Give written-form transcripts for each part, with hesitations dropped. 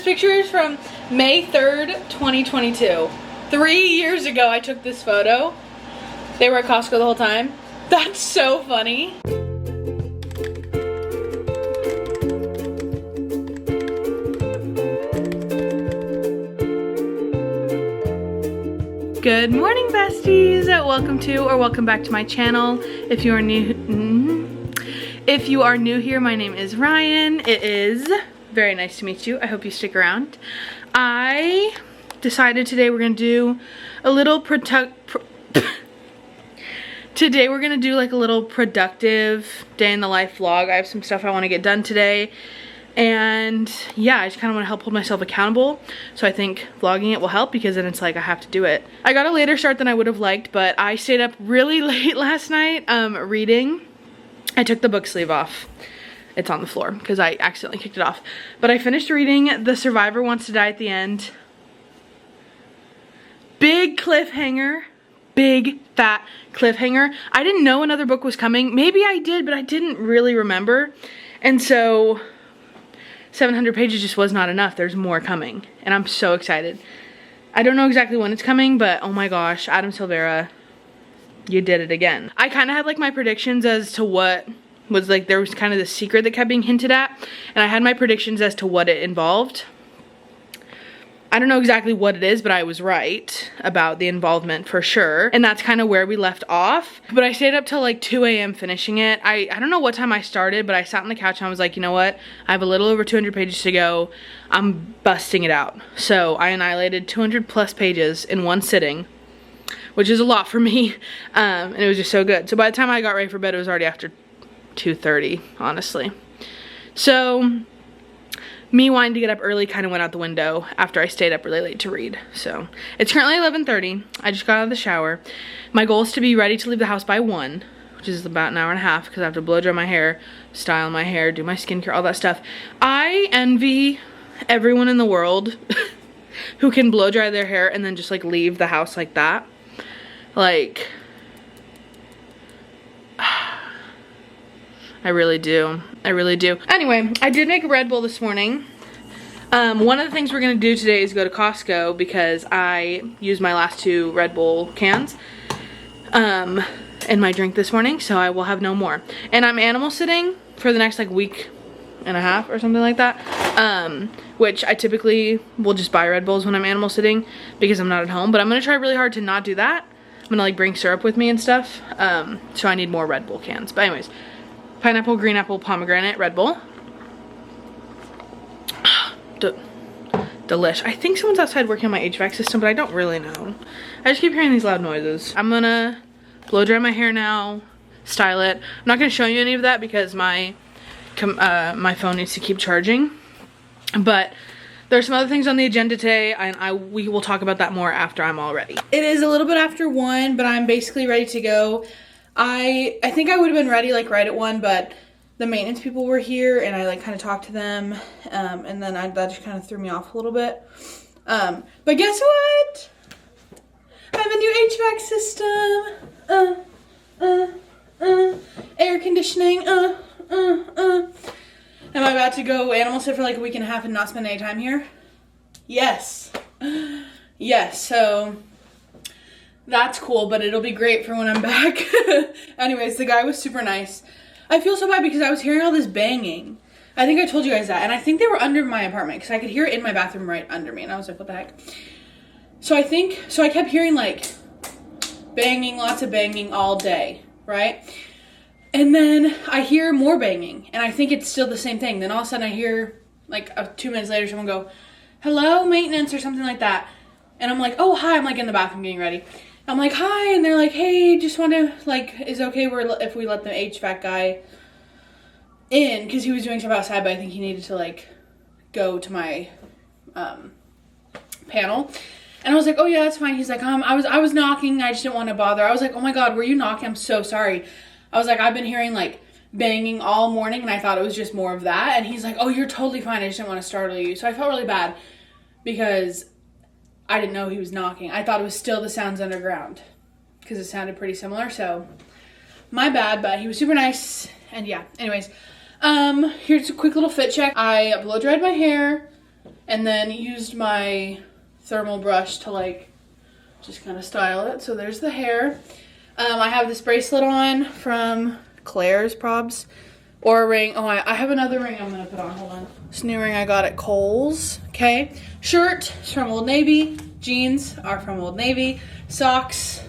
picture is from May 3rd, 2022. 3 years ago I took this photo. They were at Costco the whole time. That's so funny. Good morning, besties. Welcome to or welcome back to my channel. If you are new here, my name is Ryan. It is very nice to meet you. I hope you stick around. I decided today we're gonna do a little today we're gonna do like a little productive day in the life vlog. I have some stuff I want to get done today, and yeah, I just kind of want to help hold myself accountable. So I think vlogging it will help, because then it's like I have to do it. I got a later start than I would have liked, but I stayed up really late last night reading. I took the book sleeve off. It's on the floor because I accidentally kicked it off. But I finished reading The Survivor Wants to Die at the End. Big cliffhanger. Big fat cliffhanger. I didn't know another book was coming. Maybe I did, but I didn't really remember. And so 700 pages just was not enough. There's more coming, and I'm so excited. I don't know exactly when it's coming, but oh my gosh, Adam Silvera, you did it again. I kind of had like my predictions as to what was like, there was kind of the secret that kept being hinted at, and I had my predictions as to what it involved. I don't know exactly what it is, but I was right about the involvement for sure. And that's kind of where we left off. But I stayed up till like 2 a.m. finishing it. I don't know what time I started, but I sat on the couch and I was like, you know what? I have a little over 200 pages to go. I'm busting it out. So I annihilated 200 plus pages in one sitting, which is a lot for me. And it was just so good. So by the time I got ready for bed, it was already after 2:30, honestly. So me wanting to get up early kind of went out the window after I stayed up really late to read. So it's currently 11:30. I just got out of the shower. My goal is to be ready to leave the house by 1, which is about an hour and a half, because I have to blow dry my hair, style my hair, do my skincare, all that stuff. I envy everyone in the world who can blow dry their hair and then just like leave the house like that. Like, I really do. I really do. Anyway, I did make a Red Bull this morning. One of the things we're gonna do today is go to Costco, because I used my last 2 Red Bull cans in my drink this morning, so I will have no more. And I'm animal sitting for the next like week and a half or something like that, which I typically will just buy Red Bulls when I'm animal sitting because I'm not at home. But I'm gonna try really hard to not do that. I'm gonna like bring syrup with me and stuff, so I need more Red Bull cans. But anyways, pineapple, green apple, pomegranate, Red Bull. Delish. I think someone's outside working on my HVAC system, but I don't really know. I just keep hearing these loud noises. I'm gonna blow dry my hair now, style it. I'm not gonna show you any of that because my phone needs to keep charging. But there's some other things on the agenda today, and we will talk about that more after I'm all ready. It is a little bit after 1, but I'm basically ready to go. I think I would have been ready like right at 1, but the maintenance people were here and I like kind of talked to them, and then that just kind of threw me off a little bit. But guess what? I have a new HVAC system. Air conditioning. Am I about to go animal sit for like a week and a half and not spend any time here? Yes. Yes, so that's cool, but it'll be great for when I'm back. Anyways, the guy was super nice. I feel so bad because I was hearing all this banging. I think I told you guys that, and I think they were under my apartment because I could hear it in my bathroom right under me, and I was like, what the heck? So I kept hearing like banging, lots of banging all day, right? And then I hear more banging, and I think it's still the same thing. Then all of a sudden I hear like 2 minutes later someone go, hello, maintenance, or something like that. And I'm like, oh, hi. I'm like in the bathroom getting ready. I'm like, hi. And they're like, hey, just want to, like, is it okay if we let the HVAC guy in? Because he was doing stuff outside, but I think he needed to, like, go to my panel. And I was like, oh, yeah, that's fine. He's like, I was knocking. I just didn't want to bother. I was like, oh, my God, were you knocking? I'm so sorry. I was like, I've been hearing, like, banging all morning, and I thought it was just more of that. And he's like, oh, you're totally fine. I just didn't want to startle you. So I felt really bad because I didn't know he was knocking. I thought it was still the sounds underground because it sounded pretty similar. So my bad, but he was super nice. And yeah, anyways, here's a quick little fit check. I blow dried my hair. and then used my thermal brush to like just kind of style it. So there's the hair. I have this bracelet on from Claire's probs, or a ring. Oh, I have another ring I'm gonna put on. Hold on. This new ring I got at Kohl's. Okay. Shirt is from Old Navy. Jeans are from Old Navy. Socks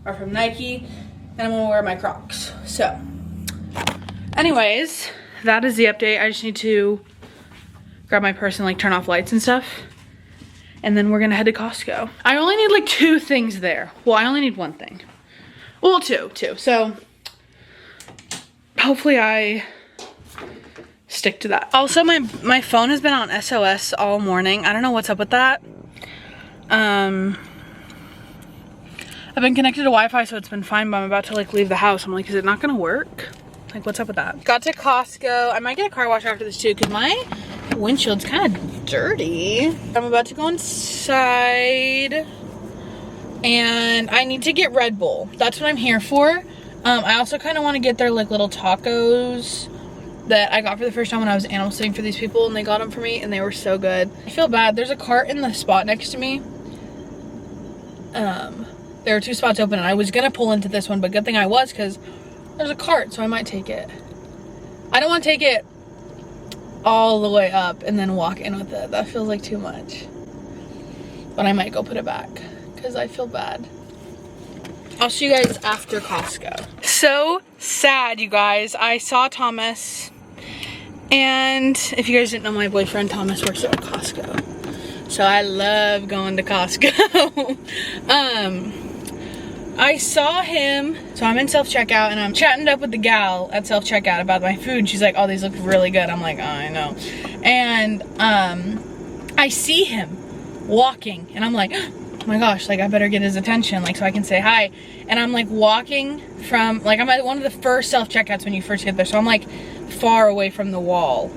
are from Nike. And I'm gonna wear my Crocs. So, anyways, that is the update. I just need to grab my purse and like turn off lights and stuff. And then we're gonna head to Costco. I only need like 2 things there. Well, I only need 1 thing. Well, two. So, hopefully I stick to that. Also, my phone has been on SOS all morning. I don't know what's up with that. I've been connected to Wi-Fi, so it's been fine, but I'm about to like leave the house. I'm like, is it not gonna work? Like, what's up with that? Got to Costco. I might get a car wash after this too, because my windshield's kind of dirty. I'm about to go inside, and I need to get Red Bull. That's what I'm here for. I also kind of want to get their like little tacos that I got for the first time when I was animal sitting for these people, and they got them for me, and they were so good. I feel bad. There's a cart in the spot next to me. There are 2 spots open, and I was gonna pull into this one, but good thing I was, because there's a cart, so I might take it. I don't want to take it all the way up and then walk in with it. That feels like too much. But I might go put it back, because I feel bad. I'll see you guys after Costco. So sad, you guys. I saw Thomas, and if you guys didn't know, my boyfriend Thomas works at Costco. So I love going to Costco. I saw him, so I'm in self-checkout, and I'm chatting up with the gal at self-checkout about my food. She's like, oh, these look really good. I'm like, oh, I know. And I see him walking, and I'm like, oh my gosh, like I better get his attention, like so I can say hi. And I'm like walking from, like I'm at one of the first self-checkouts when you first get there, so I'm like far away from the wall.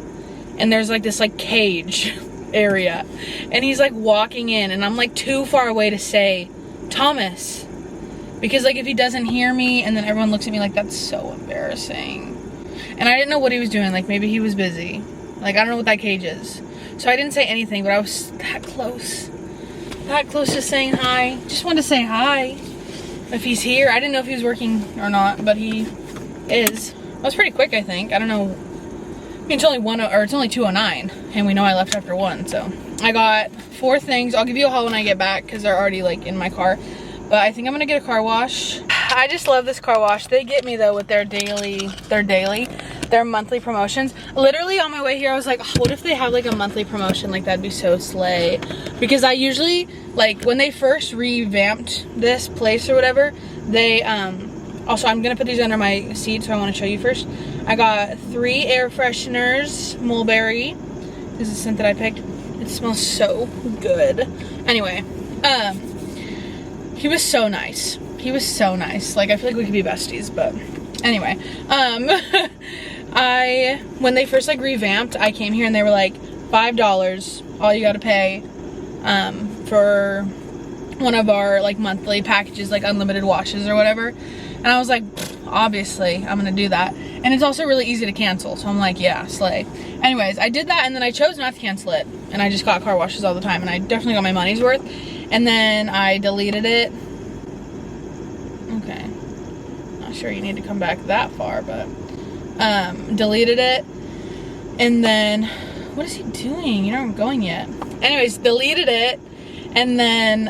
And there's like this like cage area, and he's like walking in, and I'm like too far away to say Thomas, because like if he doesn't hear me and then everyone looks at me, like that's so embarrassing. And I didn't know what he was doing, like maybe he was busy, like I don't know what that cage is. So I didn't say anything, but I was that close to saying hi. Just wanted to say hi if he's here. I didn't know if he was working or not, but he is. That was pretty quick, I think. I don't know. I mean, it's only it's only 2:09, and we know I left after 1. So I got 4 things. I'll give you a haul when I get back because they're already like in my car. But I think I'm gonna get a car wash. I just love this car wash. They get me though with their monthly promotions. Literally on my way here, I was like, oh, what if they have like a monthly promotion? Like that'd be so slay. Because I usually, like when they first revamped this place or whatever, they, also I'm gonna put these under my seat, so I wanna show you first. I got 3 air fresheners, mulberry. This is the scent that I picked. It smells so good. Anyway, he was so nice. He was so nice. Like, I feel like we could be besties, but anyway. When they first, like, revamped, I came here and they were like, $5, all you gotta pay, for one of our, like, monthly packages, like, unlimited washes or whatever. And I was like, obviously, I'm gonna do that. And it's also really easy to cancel, so I'm like, yeah, slay. Anyways, I did that, and then I chose not to cancel it. And I just got car washes all the time, and I definitely got my money's worth. And then I deleted it. Okay. Not sure you need to come back that far, but deleted it. And then what is he doing? You're not going yet. Anyways, deleted it. And then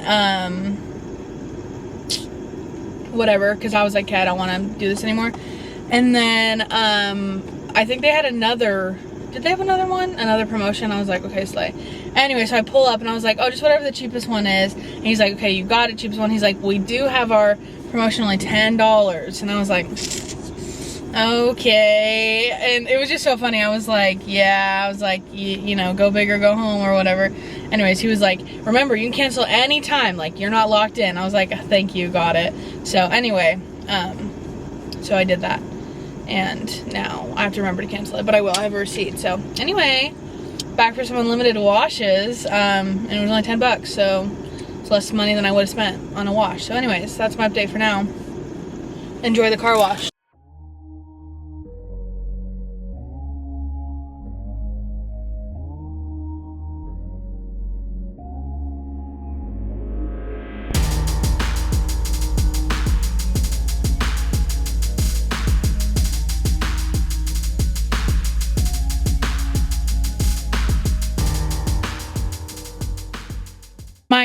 whatever, because I was like, okay, I don't want to do this anymore. And then I think they had another, did they have another one? Another promotion? I was like, okay, slay. Anyway, so I pull up and I was like, oh, just whatever the cheapest one is. And he's like, okay, you got it, cheapest one. He's like, we do have our promotion only $10. And I was like, okay. And it was just so funny. I was like, yeah, I was like, you know, go big or go home or whatever. Anyways, he was like, remember, you can cancel anytime. Like, you're not locked in. I was like, thank you, got it. So anyway, so I did that. And now I have to remember to cancel it, but I will. I have a receipt. So anyway, back for some unlimited washes, and it was only $10, so it's less money than I would have spent on a wash. So anyways, that's my update for now. Enjoy the car wash.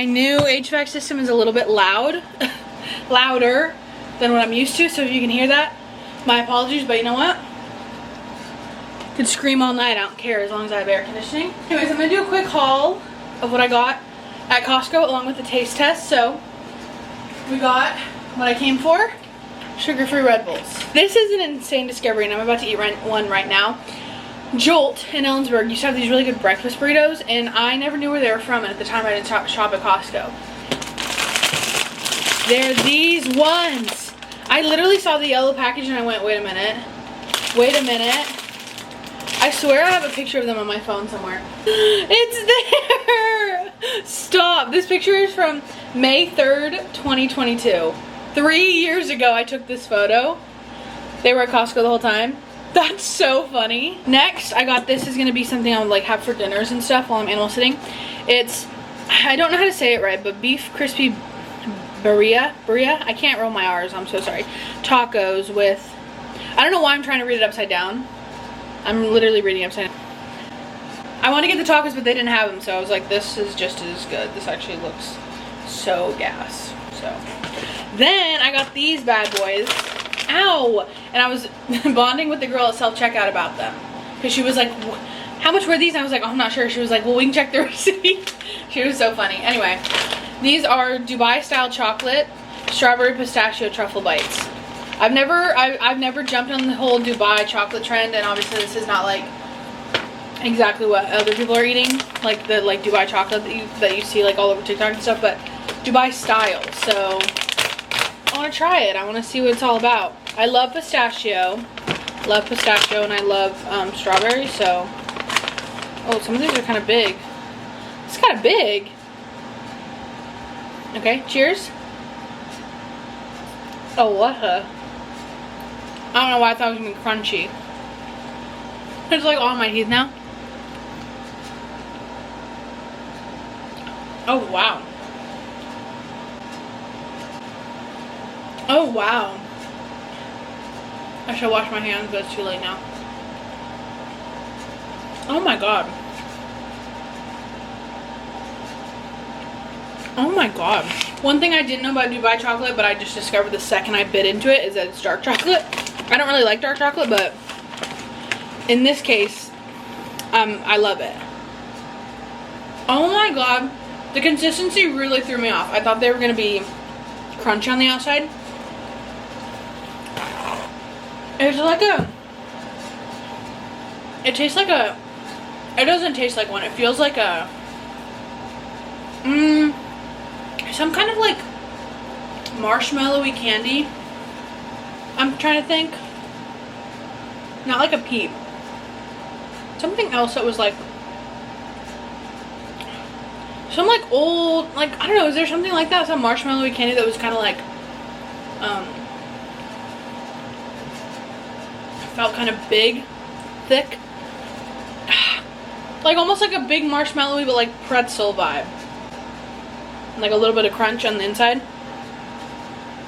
My new HVAC system is a little bit loud, louder than what I'm used to, so if you can hear that, my apologies, but you know what? I could scream all night, I don't care, as long as I have air conditioning. Anyways, I'm gonna do a quick haul of what I got at Costco along with the taste test. So, we got what I came for, sugar-free Red Bulls. This is an insane discovery, and I'm about to eat one right now. Jolt in Ellensburg used to have these really good breakfast burritos, and I never knew where they were from, and at the time I didn't shop at Costco. They're these ones. I literally saw the yellow package and I went, wait a minute. Wait a minute. I swear I have a picture of them on my phone somewhere. It's there! Stop. This picture is from May 3rd, 2022. 3 years ago I took this photo. They were at Costco the whole time. That's so funny. Next, I got this. Is gonna be something I'll like have for dinners and stuff while I'm animal sitting. It's, I don't know how to say it right, but beef crispy burrilla. I can't roll my R's, I'm so sorry. Tacos with, I don't know why I'm trying to read it upside down. I'm literally reading upside down. I want to get the tacos, but they didn't have them, so I was like, this is just as good. This actually looks so gas. So then I got these bad boys. Ow! And I was bonding with the girl at self-checkout about them, because she was like, how much were these? And I was like, oh, I'm not sure. She was like, well, we can check the receipt. She was so funny. Anyway, these are Dubai style chocolate strawberry pistachio truffle bites. I've never jumped on the whole Dubai chocolate trend, and obviously this is not like exactly what other people are eating, like the Dubai chocolate that you see like all over TikTok and stuff, but Dubai style. So I want to try it. I want to see what it's all about. I love pistachio, and I love strawberry. So, oh, some of these are kind of big. It's kind of big. Okay, cheers. Oh, what a... I don't know why I thought it was gonna be crunchy. It's like all my teeth now. Oh, wow. Oh, wow. I should wash my hands, but it's too late now. Oh my god. Oh my god. One thing I didn't know about Dubai chocolate, but I just discovered the second I bit into it, is that it's dark chocolate. I don't really like dark chocolate, but in this case, I love it. Oh my god. The consistency really threw me off. I thought they were going to be crunchy on the outside. It's like a... It tastes like a... It doesn't taste like one. It feels like a... some kind of like marshmallowy candy. I'm trying to think. Not like a peep. Something else that was like... Some like old... Like, I don't know. Is there something like that? Some marshmallowy candy that was kind of like... felt kind of big. Thick. Like almost like a big marshmallowy, but like pretzel vibe. Like a little bit of crunch on the inside.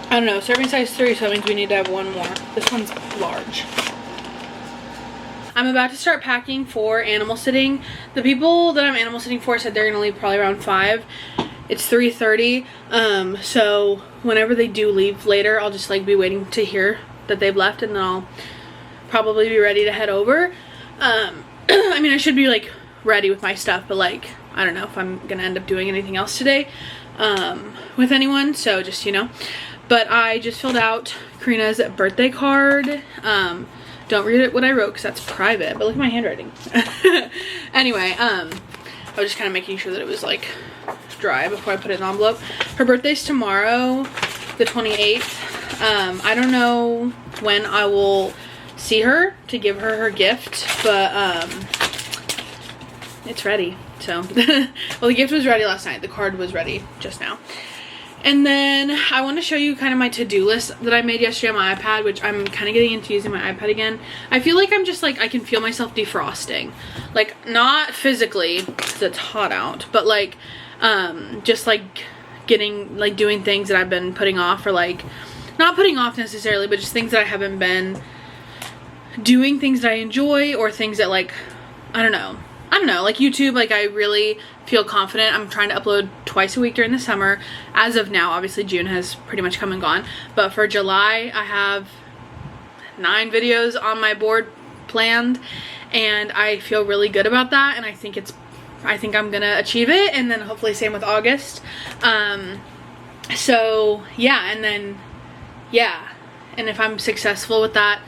I don't know. Serving size 3, so that means we need to have one more. This one's large. I'm about to start packing for animal sitting. The people that I'm animal sitting for said they're gonna leave probably around 5. It's 3:30. So whenever they do leave later, I'll just like be waiting to hear that they've left, and then I'll probably be ready to head over. I mean, I should be like ready with my stuff, but like I don't know if I'm gonna end up doing anything else today with anyone, so just, you know. But I just filled out Karina's birthday card. Don't read it what I wrote because that's private, but look at my handwriting. Anyway, I was just kind of making sure that it was like dry before I put it in an envelope. Her birthday's tomorrow, the 28th. I don't know when I will see her to give her her gift, but it's ready. So well, the gift was ready last night, the card was ready just now. And then I want to show you kind of my to-do list that I made yesterday on my iPad, which I'm kind of getting into using my iPad again. I feel like I'm just like, I can feel myself defrosting, like not physically because it's hot out, but like just like getting like doing things that I've been putting off, or like not putting off necessarily, but just things that I haven't been doing, things that I enjoy, or things that like, I don't know, I don't know, like YouTube, like I really feel confident. I'm trying to upload twice a week during the summer. As of now, obviously June has pretty much come and gone, but for July I have 9 videos on my board planned, and I feel really good about that, and I think I'm gonna achieve it, and then hopefully same with August. So yeah, and then yeah, and if I'm successful with that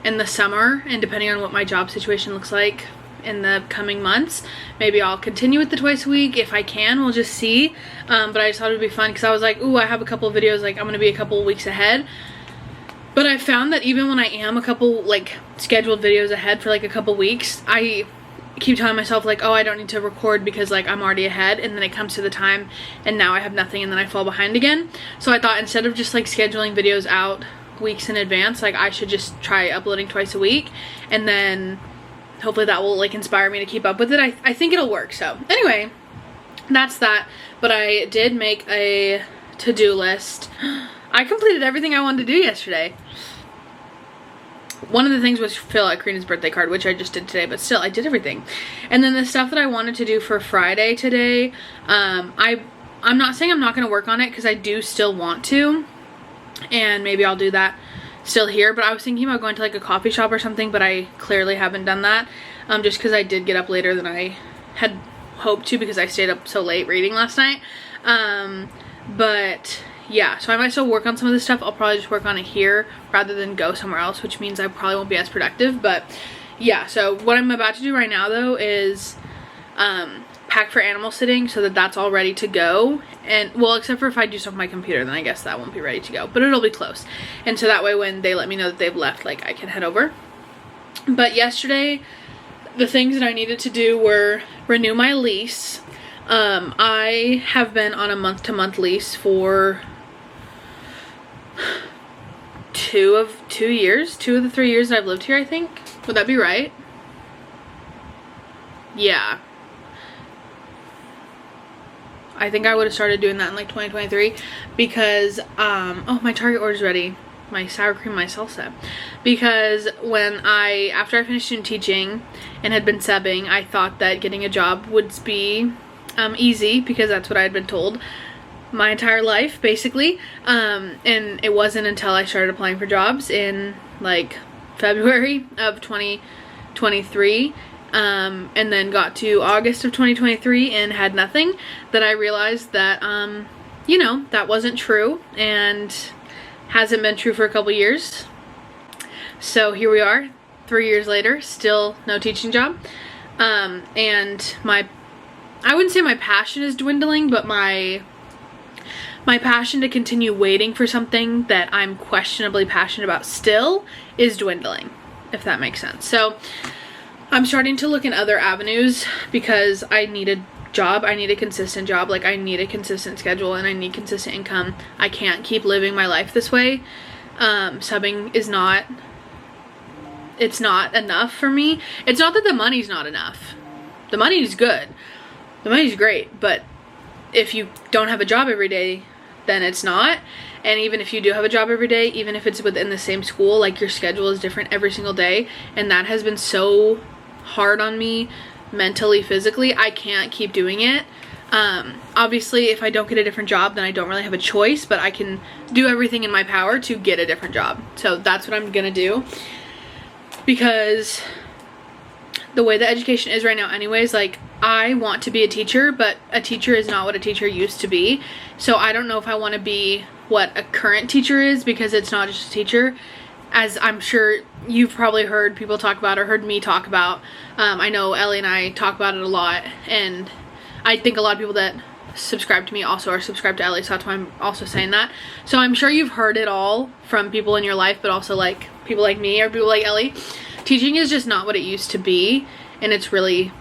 in the summer, and depending on what my job situation looks like in the coming months, maybe I'll continue with the twice a week. If I can, we'll just see. But I just thought it would be fun because I was like, ooh, I have a couple of videos, like I'm gonna be a couple of weeks ahead. But I found that even when I am a couple like scheduled videos ahead for like a couple weeks, I keep telling myself like, oh, I don't need to record because like I'm already ahead, and then it comes to the time and now I have nothing, and then I fall behind again. So I thought instead of just like scheduling videos out weeks in advance, like I should just try uploading twice a week, and then hopefully that will like inspire me to keep up with it. I think it'll work. So anyway, that's that. But I did make a to-do list. I completed everything I wanted to do yesterday. One of the things was fill out Karina's birthday card, which I just did today, but still, I did everything. And then the stuff that I wanted to do for Friday today, I'm not saying I'm not going to work on it, because I do still want to, and maybe I'll do that still here, but I was thinking about going to like a coffee shop or something, but I clearly haven't done that, just because I did get up later than I had hoped to, because I stayed up so late reading last night. But yeah, so I might still work on some of this stuff. I'll probably just work on it here rather than go somewhere else, which means I probably won't be as productive. But yeah, so what I'm about to do right now though is pack for animal sitting, so that that's all ready to go. And well, except for if I do stuff on my computer, then I guess that won't be ready to go, but it'll be close. And so that way when they let me know that they've left, like I can head over. But yesterday, the things that I needed to do were renew my lease. I have been on a month-to-month lease for 2 of the 3 years that I've lived here, I think. Would that be right? Yeah. I think I would have started doing that in like 2023 because, oh, my Target order's ready. My sour cream, my salsa. Because after I finished student teaching and had been subbing, I thought that getting a job would be easy, because that's what I had been told my entire life, basically. And it wasn't until I started applying for jobs in like February of 2023, and then got to August of 2023 and had nothing, that I realized that, you know, that wasn't true, and hasn't been true for a couple years. So here we are, 3 years later, still no teaching job. And I wouldn't say my passion is dwindling, but my passion to continue waiting for something that I'm questionably passionate about still is dwindling, if that makes sense. So I'm starting to look in other avenues, because I need a job. I need a consistent job. Like, I need a consistent schedule, and I need consistent income. I can't keep living my life this way. Subbing is not, it's not enough for me. It's not that the money's not enough. The money's good. The money's great, but if you don't have a job every day, then it's not. And even if you do have a job every day, even if it's within the same school, like your schedule is different every single day, and that has been so hard on me mentally, physically. I can't keep doing it. Obviously, if I don't get a different job, then I don't really have a choice, but I can do everything in my power to get a different job. So that's what I'm gonna do, because the way that education is right now anyways, like, I want to be a teacher, but a teacher is not what a teacher used to be. So I don't know if I want to be what a current teacher is, because it's not just a teacher, as I'm sure you've probably heard people talk about, or heard me talk about. I know Ellie and I talk about it a lot, and I think a lot of people that subscribe to me also are subscribed to Ellie, so that's why I'm also saying that. So I'm sure you've heard it all from people in your life, but also like people like me or people like Ellie. Teaching is just not what it used to be, and it's really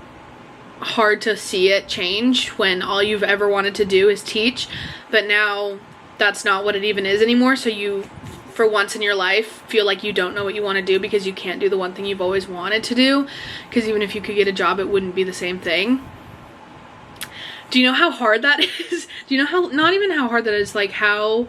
hard to see it change when all you've ever wanted to do is teach. But now that's not what it even is anymore, so you, for once in your life, feel like you don't know what you want to do, because you can't do the one thing you've always wanted to do, because even if you could get a job, it wouldn't be the same thing. Do you know how hard that is? Do you know how, not even how hard that is, like how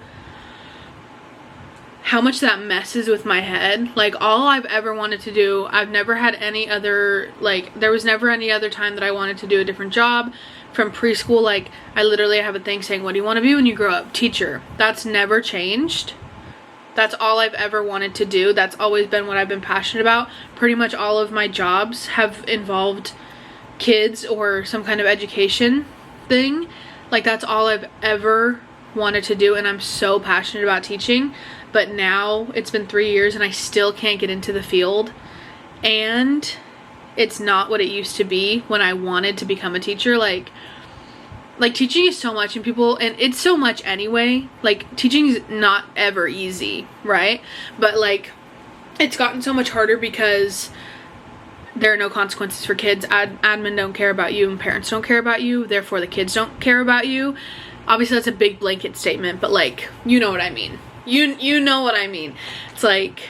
how much that messes with my head. Like, all I've ever wanted to do, I've never had any other, like, there was never any other time that I wanted to do a different job. From preschool, like, I literally have a thing saying, what do you want to be when you grow up? Teacher. That's never changed. That's all I've ever wanted to do. That's always been what I've been passionate about. Pretty much all of my jobs have involved kids or some kind of education thing. Like, that's all I've ever wanted to do, and I'm so passionate about teaching. But now it's been 3 years and I still can't get into the field, and it's not what it used to be when I wanted to become a teacher. Like teaching is so much, and it's so much anyway. Like, teaching is not ever easy, right? But like, it's gotten so much harder because there are no consequences for kids. Admin don't care about you, and parents don't care about you, therefore the kids don't care about you. Obviously that's a big blanket statement, but like, you know what I mean. You know what I mean. It's like,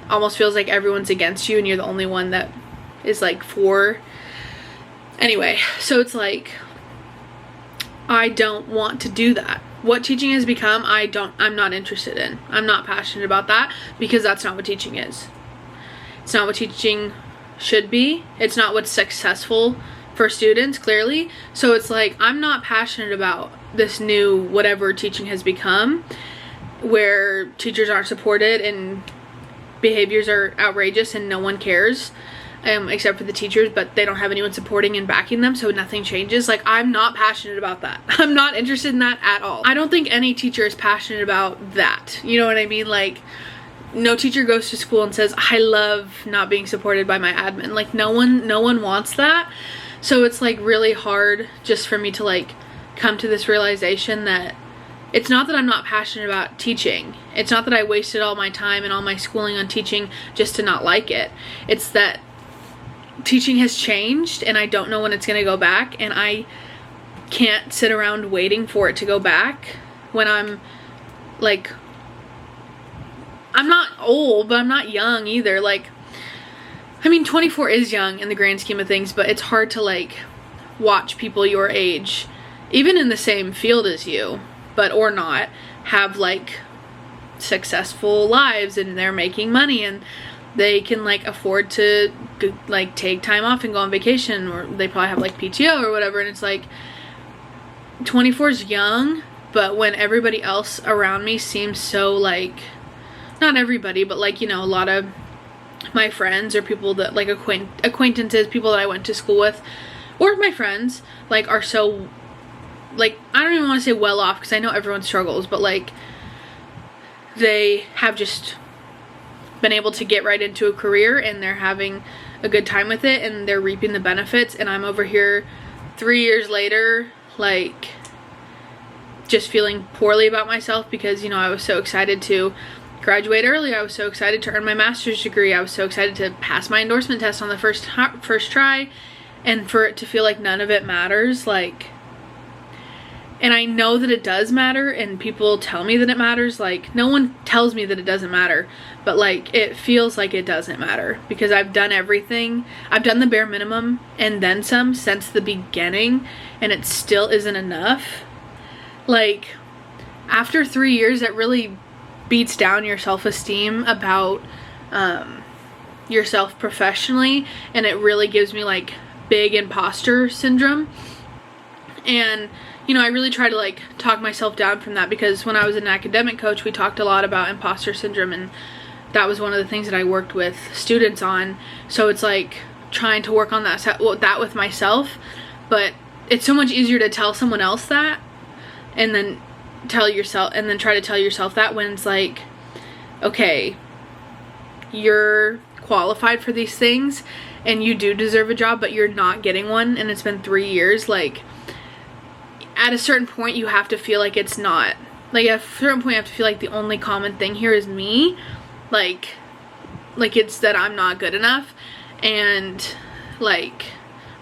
almost feels like everyone's against you and you're the only one that is like for. Anyway, so it's like, I don't want to do that. What teaching has become, I'm not interested in. I'm not passionate about that, because that's not what teaching is. It's not what teaching should be. It's not what's successful for students, clearly. So it's like, I'm not passionate about this new whatever teaching has become, where teachers aren't supported and behaviors are outrageous and no one cares, except for the teachers, but they don't have anyone supporting and backing them, so nothing changes. Like, I'm not passionate about that. I'm not interested in that at all. I don't think any teacher is passionate about that. You know what I mean? Like, no teacher goes to school and says, I love not being supported by my admin. Like, no one wants that. So it's like really hard just for me to like come to this realization that it's not that I'm not passionate about teaching. It's not that I wasted all my time and all my schooling on teaching just to not like it. It's that teaching has changed and I don't know when it's going to go back, and I can't sit around waiting for it to go back when I'm like, I'm not old, but I'm not young either. Like, I mean, 24 is young in the grand scheme of things, but it's hard to like watch people your age, even in the same field as you, but or not, have like successful lives and they're making money and they can like afford to like take time off and go on vacation, or they probably have like PTO or whatever. And it's like, 24 is young, but when everybody else around me seems so like, not everybody, but like, you know, a lot of my friends or people that like acquaintances, people that I went to school with, or my friends, like are so like, I don't even want to say well off, because I know everyone struggles, but like they have just been able to get right into a career and they're having a good time with it and they're reaping the benefits, and I'm over here 3 years later like just feeling poorly about myself because, you know, I was so excited to graduate early. I was so excited to earn my master's degree. I was so excited to pass my endorsement test on the first try, and for it to feel like none of it matters. Like, and I know that it does matter, and people tell me that it matters. Like, no one tells me that it doesn't matter, but like it feels like it doesn't matter because I've done everything. I've done the bare minimum and then some since the beginning, and it still isn't enough. Like, after 3 years, it really beats down your self-esteem about yourself professionally, and it really gives me like big imposter syndrome. And you know, I really try to like talk myself down from that, because when I was an academic coach, we talked a lot about imposter syndrome, and that was one of the things that I worked with students on. So it's like trying to work on that with myself, but it's so much easier to tell someone else that and then try to tell yourself that, when it's like, okay, you're qualified for these things and you do deserve a job, but you're not getting one, and it's been 3 years. Like, at a certain point you have to feel like it's not, like at a certain point you have to feel like the only common thing here is me, like it's that I'm not good enough. And like,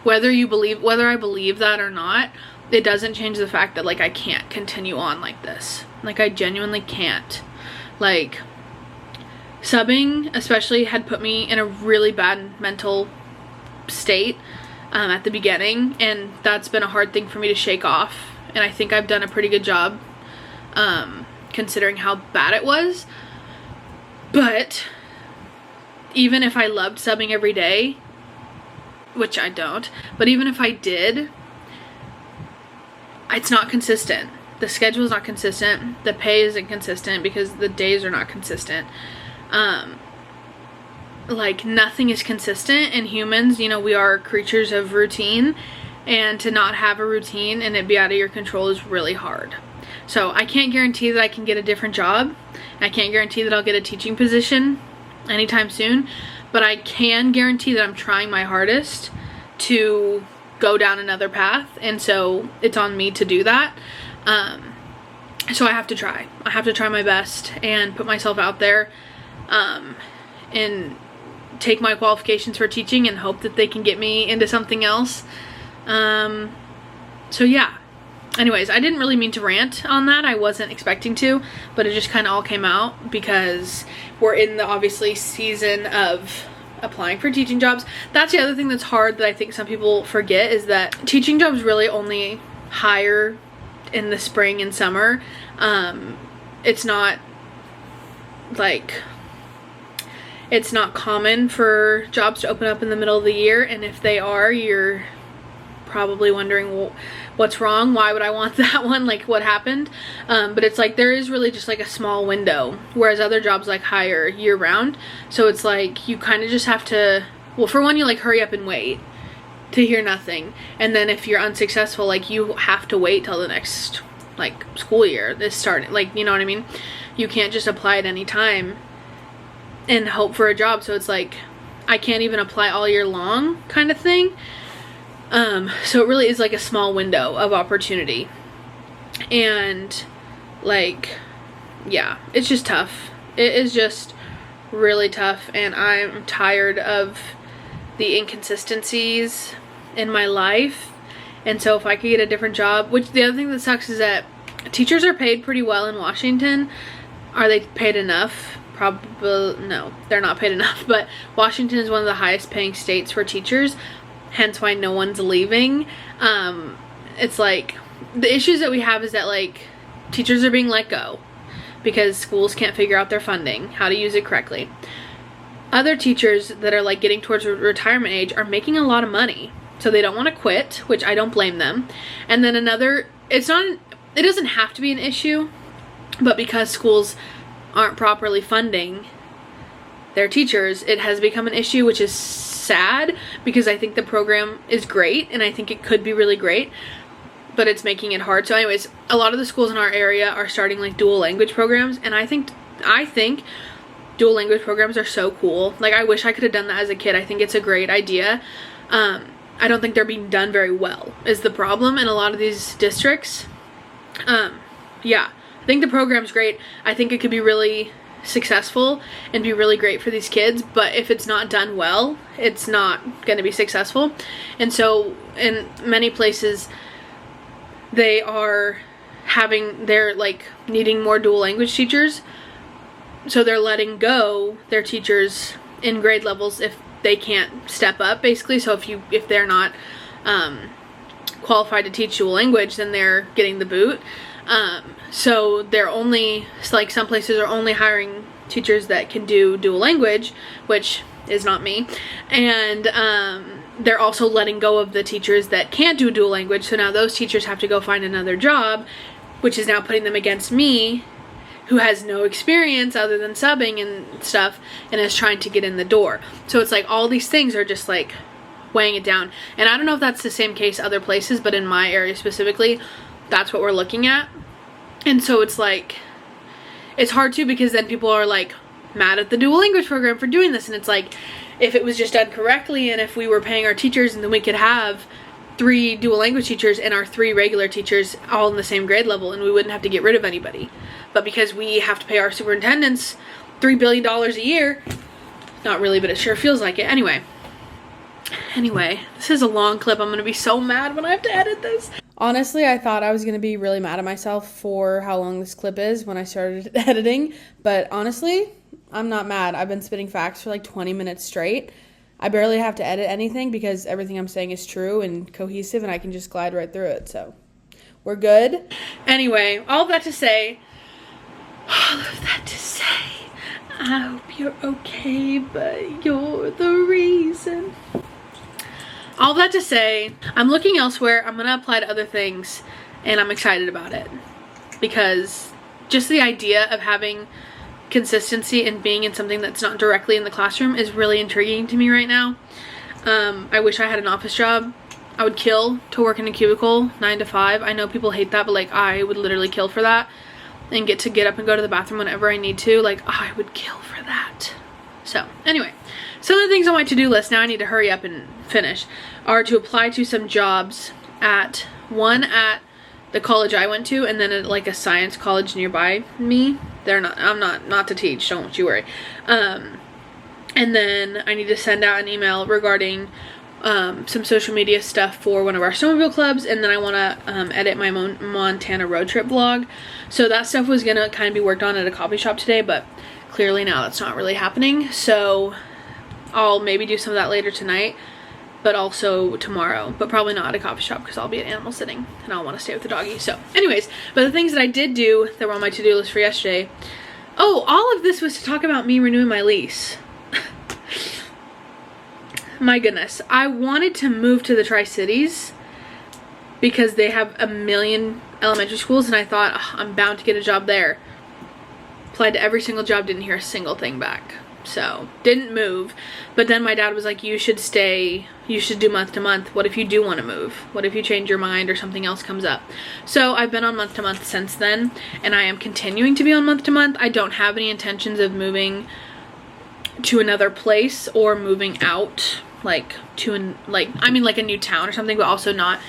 whether I believe that or not, it doesn't change the fact that like I can't continue on like this. Like, I genuinely can't. Like, subbing especially had put me in a really bad mental state at the beginning, and that's been a hard thing for me to shake off, and I think I've done a pretty good job considering how bad it was. But even if I loved subbing every day, which I don't, but even if I did, it's not consistent. The schedule is not consistent. The pay isn't consistent because the days are not consistent. Like, nothing is consistent, and humans, you know, we are creatures of routine, and to not have a routine and it be out of your control is really hard. So I can't guarantee that I can get a different job. I can't guarantee that I'll get a teaching position anytime soon, but I can guarantee that I'm trying my hardest to go down another path, and so it's on me to do that. So I have to try. I have to try my best and put myself out there, and take my qualifications for teaching and hope that they can get me into something else. So yeah. Anyways, I didn't really mean to rant on that. I wasn't expecting to, but it just kind of all came out because we're in the, obviously, season of applying for teaching jobs. That's the other thing that's hard that I think some people forget, is that teaching jobs really only hire in the spring and summer. It's not like, it's not common for jobs to open up in the middle of the year, and if they are, you're probably wondering, well, what's wrong? Why would I want that one? Like, what happened? But it's like, there is really just like a small window, whereas other jobs like hire year round. So it's like, you kind of just have to, well, for one, you like hurry up and wait to hear nothing. And then if you're unsuccessful, like, you have to wait till the next like school year is starting. Like, you know what I mean? You can't just apply at any time and hope for a job. So it's like, I can't even apply all year long kind of thing. So it really is like a small window of opportunity, and like, yeah, it's just tough. It is just really tough, and I'm tired of the inconsistencies in my life. And so if I could get a different job, which the other thing that sucks is that teachers are paid pretty well in Washington. Are they paid enough? Probably no, they're not paid enough, but Washington is one of the highest paying states for teachers, hence why no one's leaving. It's like, the issues that we have is that, like, teachers are being let go because schools can't figure out their funding, how to use it correctly. Other teachers that are like getting towards retirement age are making a lot of money, so they don't want to quit, which I don't blame them. And then another, it doesn't have to be an issue, but because schools aren't properly funding their teachers, it has become an issue, which is sad, because I think the program is great and I think it could be really great, but it's making it hard. So anyways, a lot of the schools in our area are starting like dual language programs, and I think dual language programs are so cool. Like, I wish I could have done that as a kid. I think it's a great idea. I don't think they're being done very well is the problem in a lot of these districts. Yeah, I think the program's great. I think it could be really successful and be really great for these kids, but if it's not done well, it's not going to be successful. And so in many places, they're like needing more dual language teachers, so they're letting go their teachers in grade levels if they can't step up, basically. So if they're not qualified to teach dual language, then they're getting the boot. So they're only, like, some places are only hiring teachers that can do dual language, which is not me. And they're also letting go of the teachers that can't do dual language. So now those teachers have to go find another job, which is now putting them against me, who has no experience other than subbing and stuff, and is trying to get in the door. So it's like all these things are just like weighing it down. And I don't know if that's the same case other places, but in my area specifically, that's what we're looking at. And so it's like, it's hard too, because then people are like mad at the dual language program for doing this. And it's like, if it was just done correctly, and if we were paying our teachers, and then we could have 3 dual language teachers and our 3 regular teachers all in the same grade level, and we wouldn't have to get rid of anybody. But because we have to pay our superintendents $3 billion a year, not really, but it sure feels like it. Anyway, this is a long clip. I'm gonna be so mad when I have to edit this. Honestly, I thought I was going to be really mad at myself for how long this clip is when I started editing, but honestly, I'm not mad. I've been spitting facts for like 20 minutes straight. I barely have to edit anything because everything I'm saying is true and cohesive, and I can just glide right through it, so we're good. Anyway, all of that to say, I hope you're okay, but you're the reason. All that to say, I'm looking elsewhere. I'm gonna apply to other things, and I'm excited about it. Because just the idea of having consistency and being in something that's not directly in the classroom is really intriguing to me right now. I wish I had an office job. I would kill to work in a cubicle 9 to 5. I know people hate that, but like I would literally kill for that and get up and go to the bathroom whenever I need to. Like I would kill for that. So anyway, some of the things on my to-do list, now I need to hurry up and finish, are to apply to some jobs at the college I went to, and then at like a science college nearby me. I'm not to teach, don't you worry. And then I need to send out an email regarding some social media stuff for one of our snowmobile clubs, and then I want to edit my Montana road trip vlog. So that stuff was gonna kind of be worked on at a coffee shop today, but clearly now that's not really happening. So I'll maybe do some of that later tonight, but also tomorrow, but probably not at a coffee shop because I'll be at animal sitting and I'll want to stay with the doggy. So anyways, but the things that I did do that were on my to-do list for yesterday, oh, all of this was to talk about me renewing my lease. My goodness, I wanted to move to the Tri-Cities because they have a million elementary schools, and I thought, oh, I'm bound to get a job there. Applied to every single job, didn't hear a single thing back. So didn't move. But then my dad was like, you should stay, you should do month to month. What if you do want to move? What if you change your mind or something else comes up? So I've been on month to month since then, and I am continuing to be on month to month. I don't have any intentions of moving to another place or moving out, like I mean like a new town or something, but also not,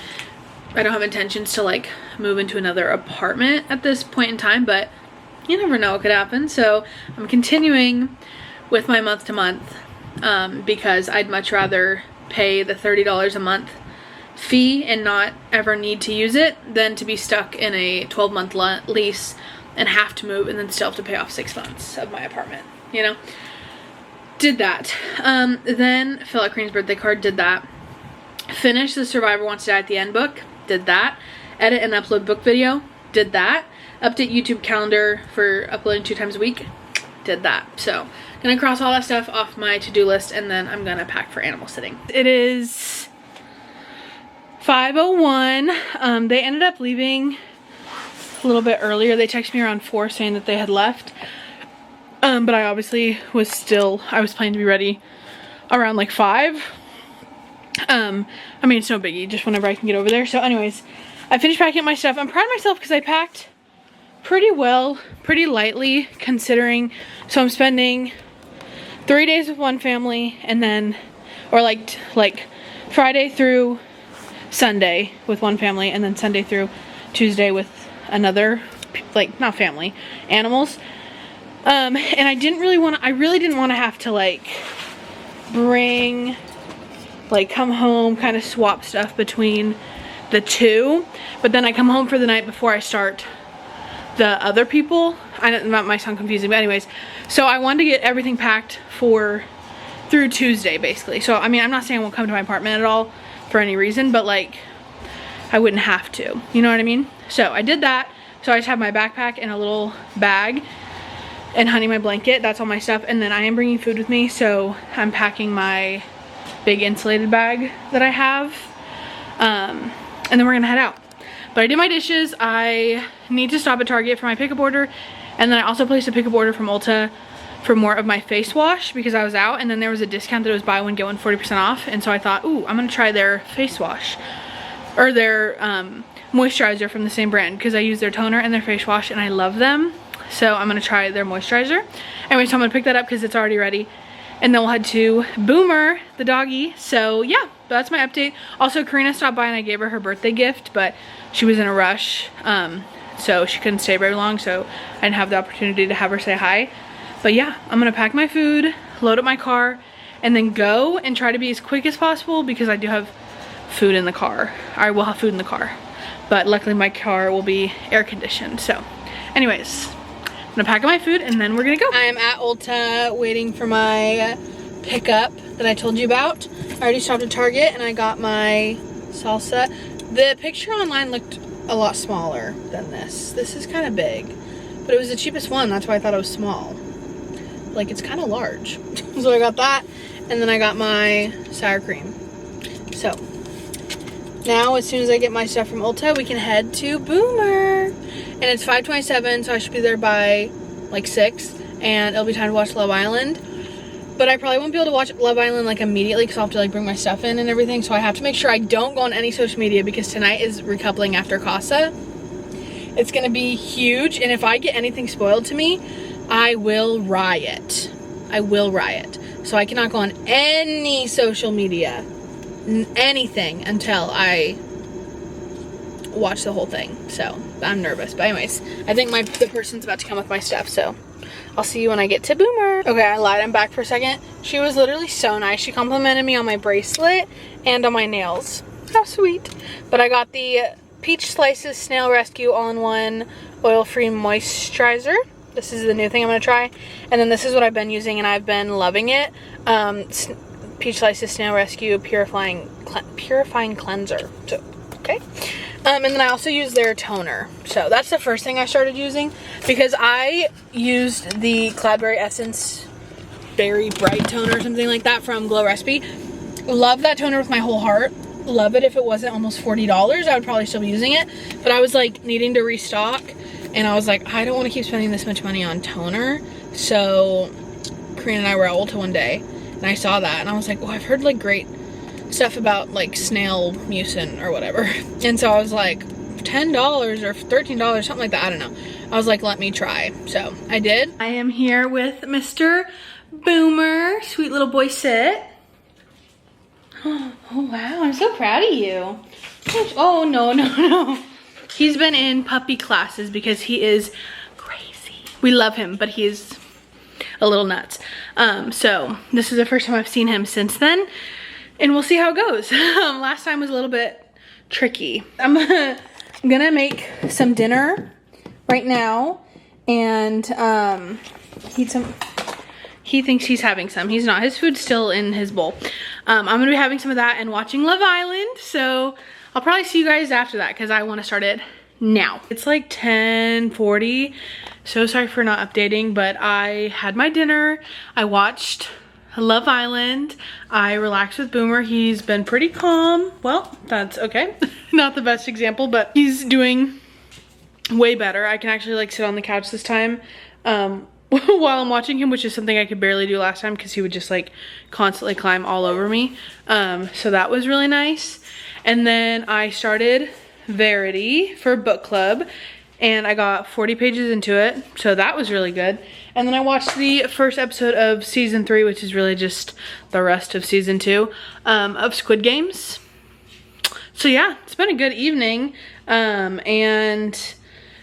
I don't have intentions to like move into another apartment at this point in time, but you never know what could happen. So I'm continuing with my month to month because I'd much rather pay the $30 a month fee and not ever need to use it than to be stuck in a 12-month lease and have to move and then still have to pay off 6 months of my apartment, you know? Did that. Then fill out Crean's birthday card, did that. Finish the Survivor Wants to Die at the End book, did that. Edit and upload book video, did that. Update YouTube calendar for uploading 2 times a week, did that. So gonna cross all that stuff off my to-do list, and then I'm gonna pack for animal sitting. It is 5:01. They ended up leaving a little bit earlier. They texted me around 4 saying that they had left. But I obviously I was planning to be ready around like 5. I mean, it's no biggie, just whenever I can get over there. So anyways, I finished packing up my stuff. I'm proud of myself because I packed pretty well, pretty lightly considering. So I'm spending 3 days with one family, and then, or like Friday through Sunday with one family, and then Sunday through Tuesday with another, like, not family, animals. And I really didn't want to have to like bring, like, come home, kind of swap stuff between the two, but then I come home for the night before I start the other people. I know that might sound confusing, but anyways, so I wanted to get everything packed through Tuesday basically. So I mean, I'm not saying I won't come to my apartment at all for any reason, but like I wouldn't have to, you know what I mean? So I did that. So I just have my backpack and a little bag and Honey my blanket, that's all my stuff. And then I am bringing food with me, so I'm packing my big insulated bag that I have, and then we're gonna head out. But I did my dishes. I need to stop at Target for my pickup order, and then I also placed a pickup order from Ulta for more of my face wash because I was out, and then there was a discount that was buy one get one 40% off, and so I thought, ooh, I'm gonna try their face wash or their moisturizer from the same brand because I use their toner and their face wash and I love them. So I'm gonna try their moisturizer. Anyway, so I'm gonna pick that up because it's already ready. And then we'll head to Boomer, the doggy. So yeah, that's my update. Also, Karina stopped by and I gave her birthday gift, but she was in a rush. So she couldn't stay very long, so I didn't have the opportunity to have her say hi. But yeah, I'm gonna pack my food, load up my car, and then go and try to be as quick as possible because I do have food in the car. I will have food in the car. But luckily my car will be air conditioned. So anyways, I'm gonna pack up my food and then we're gonna go. I am at Ulta waiting for my pickup that I told you about. I already stopped at Target and I got my salsa. The picture online looked a lot smaller than this. This is kind of big, but it was the cheapest one. That's why I thought it was small. like it's kind of large. So I got that, and then I got my sour cream. So now as soon as I get my stuff from Ulta, we can head to Boomer. And it's 5:27, so I should be there by like 6, and it'll be time to watch Love Island. But I probably won't be able to watch Love Island like immediately because I'll have to like bring my stuff in and everything. So I have to make sure I don't go on any social media because tonight is recoupling after Casa. It's gonna be huge, and if I get anything spoiled to me, I will riot. I will riot. So I cannot go on any social media, anything, until I watch the whole thing. So I'm nervous, but anyways, I think the person's about to come with my stuff, so I'll see you when I get to Boomer. Okay, I lied, I'm back for a second. She was literally so nice. She complimented me on my bracelet and on my nails. How sweet. But I got the Peach Slices Snail Rescue All-in-One Oil-Free Moisturizer. This is the new thing I'm gonna try. And then this is what I've been using and I've been loving it. Peach Slices Snail Rescue Purifying Cleanser. So, okay. And then I also use their toner. So that's the first thing I started using because I used the Cloudberry Essence Berry Bright Toner or something like that from Glow Recipe. Love that toner with my whole heart. Love it. If it wasn't almost $40, I would probably still be using it. But I was like needing to restock, and I was like, I don't want to keep spending this much money on toner. So Karina and I were at Ulta one day, and I saw that, and I was like, oh, I've heard like great stuff about like snail mucin or whatever. And so I was like, $10 or $13, something like that. I don't know. I was like, let me try. So I did. I am here with Mr. Boomer. Sweet little boy, sit. Oh wow, I'm so proud of you. Oh no. He's been in puppy classes because he is crazy. We love him, but he's a little nuts. So this is the first time I've seen him since then, and we'll see how it goes. Last time was a little bit tricky. I'm gonna make some dinner right now and eat some. He thinks he's having some. He's not. His food's still in his bowl. I'm gonna be having some of that and watching Love Island. So I'll probably see you guys after that because I want to start it now. It's like 10:40. So sorry for not updating, but I had my dinner. I watched Love Island. I relaxed with Boomer. He's been pretty calm. Well, that's okay. Not the best example, but he's doing way better. I can actually like sit on the couch this time while I'm watching him, which is something I could barely do last time because he would just like constantly climb all over me. So that was really nice. And then I started Verity for book club and I got 40 pages into it. So that was really good. And then I watched the first episode of season 3, which is really just the rest of season 2 of Squid Games. So yeah, it's been a good evening. And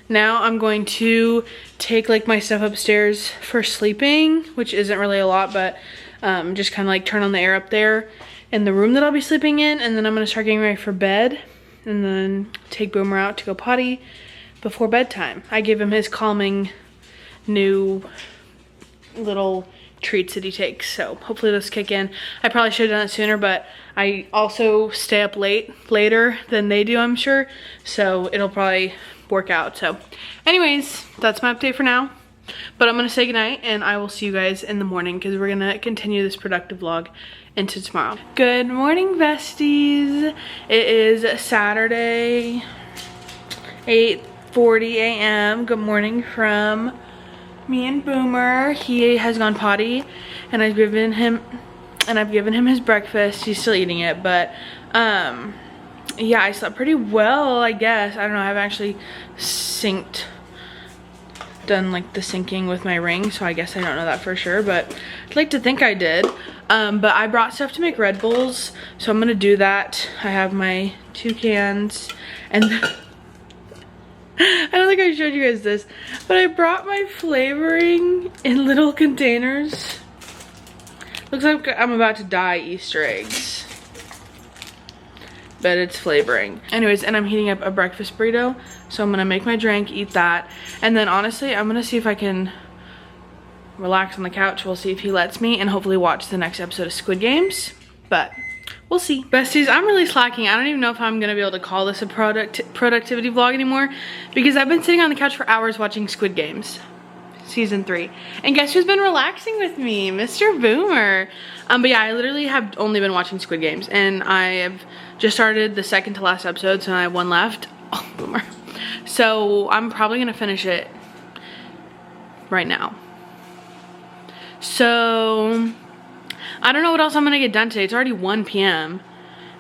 now I'm going to take like my stuff upstairs for sleeping, which isn't really a lot, but just kind of like turn on the air up there in the room that I'll be sleeping in. And then I'm gonna start getting ready for bed and then take Boomer out to go potty before bedtime. I give him his calming new little treats that he takes, so hopefully those kick in. I probably should have done it sooner, but I also stay up later than they do, I'm sure, so it'll probably work out. So anyways, that's my update for now, but I'm gonna say goodnight and I will see you guys in the morning because we're gonna continue this productive vlog into tomorrow. Good morning, besties. It is Saturday, 8:40 a.m. Good morning from me and Boomer. He has gone potty and I've given him his breakfast. He's still eating it, but yeah, I slept pretty well, I guess. I don't know, I haven't actually done like the syncing with my ring, so I guess I don't know that for sure, but I'd like to think I did. But I brought stuff to make Red Bulls, so I'm gonna do that. I have my 2 cans, and I don't think I showed you guys this, but I brought my flavoring in little containers. Looks like I'm about to dye Easter eggs, but it's flavoring. Anyways, and I'm heating up a breakfast burrito, so I'm gonna make my drink, eat that, and then honestly, I'm gonna see if I can relax on the couch. We'll see if he lets me, and hopefully watch the next episode of Squid Games, but we'll see. Besties, I'm really slacking. I don't even know if I'm gonna be able to call this a productivity vlog anymore because I've been sitting on the couch for hours watching Squid Games. season 3. And guess who's been relaxing with me? Mr. Boomer. But yeah, I literally have only been watching Squid Games, and I have just started the second to last episode, so I have one left. Oh, Boomer. So I'm probably gonna finish it right now. So I don't know what else I'm gonna get done today. It's already 1 p.m.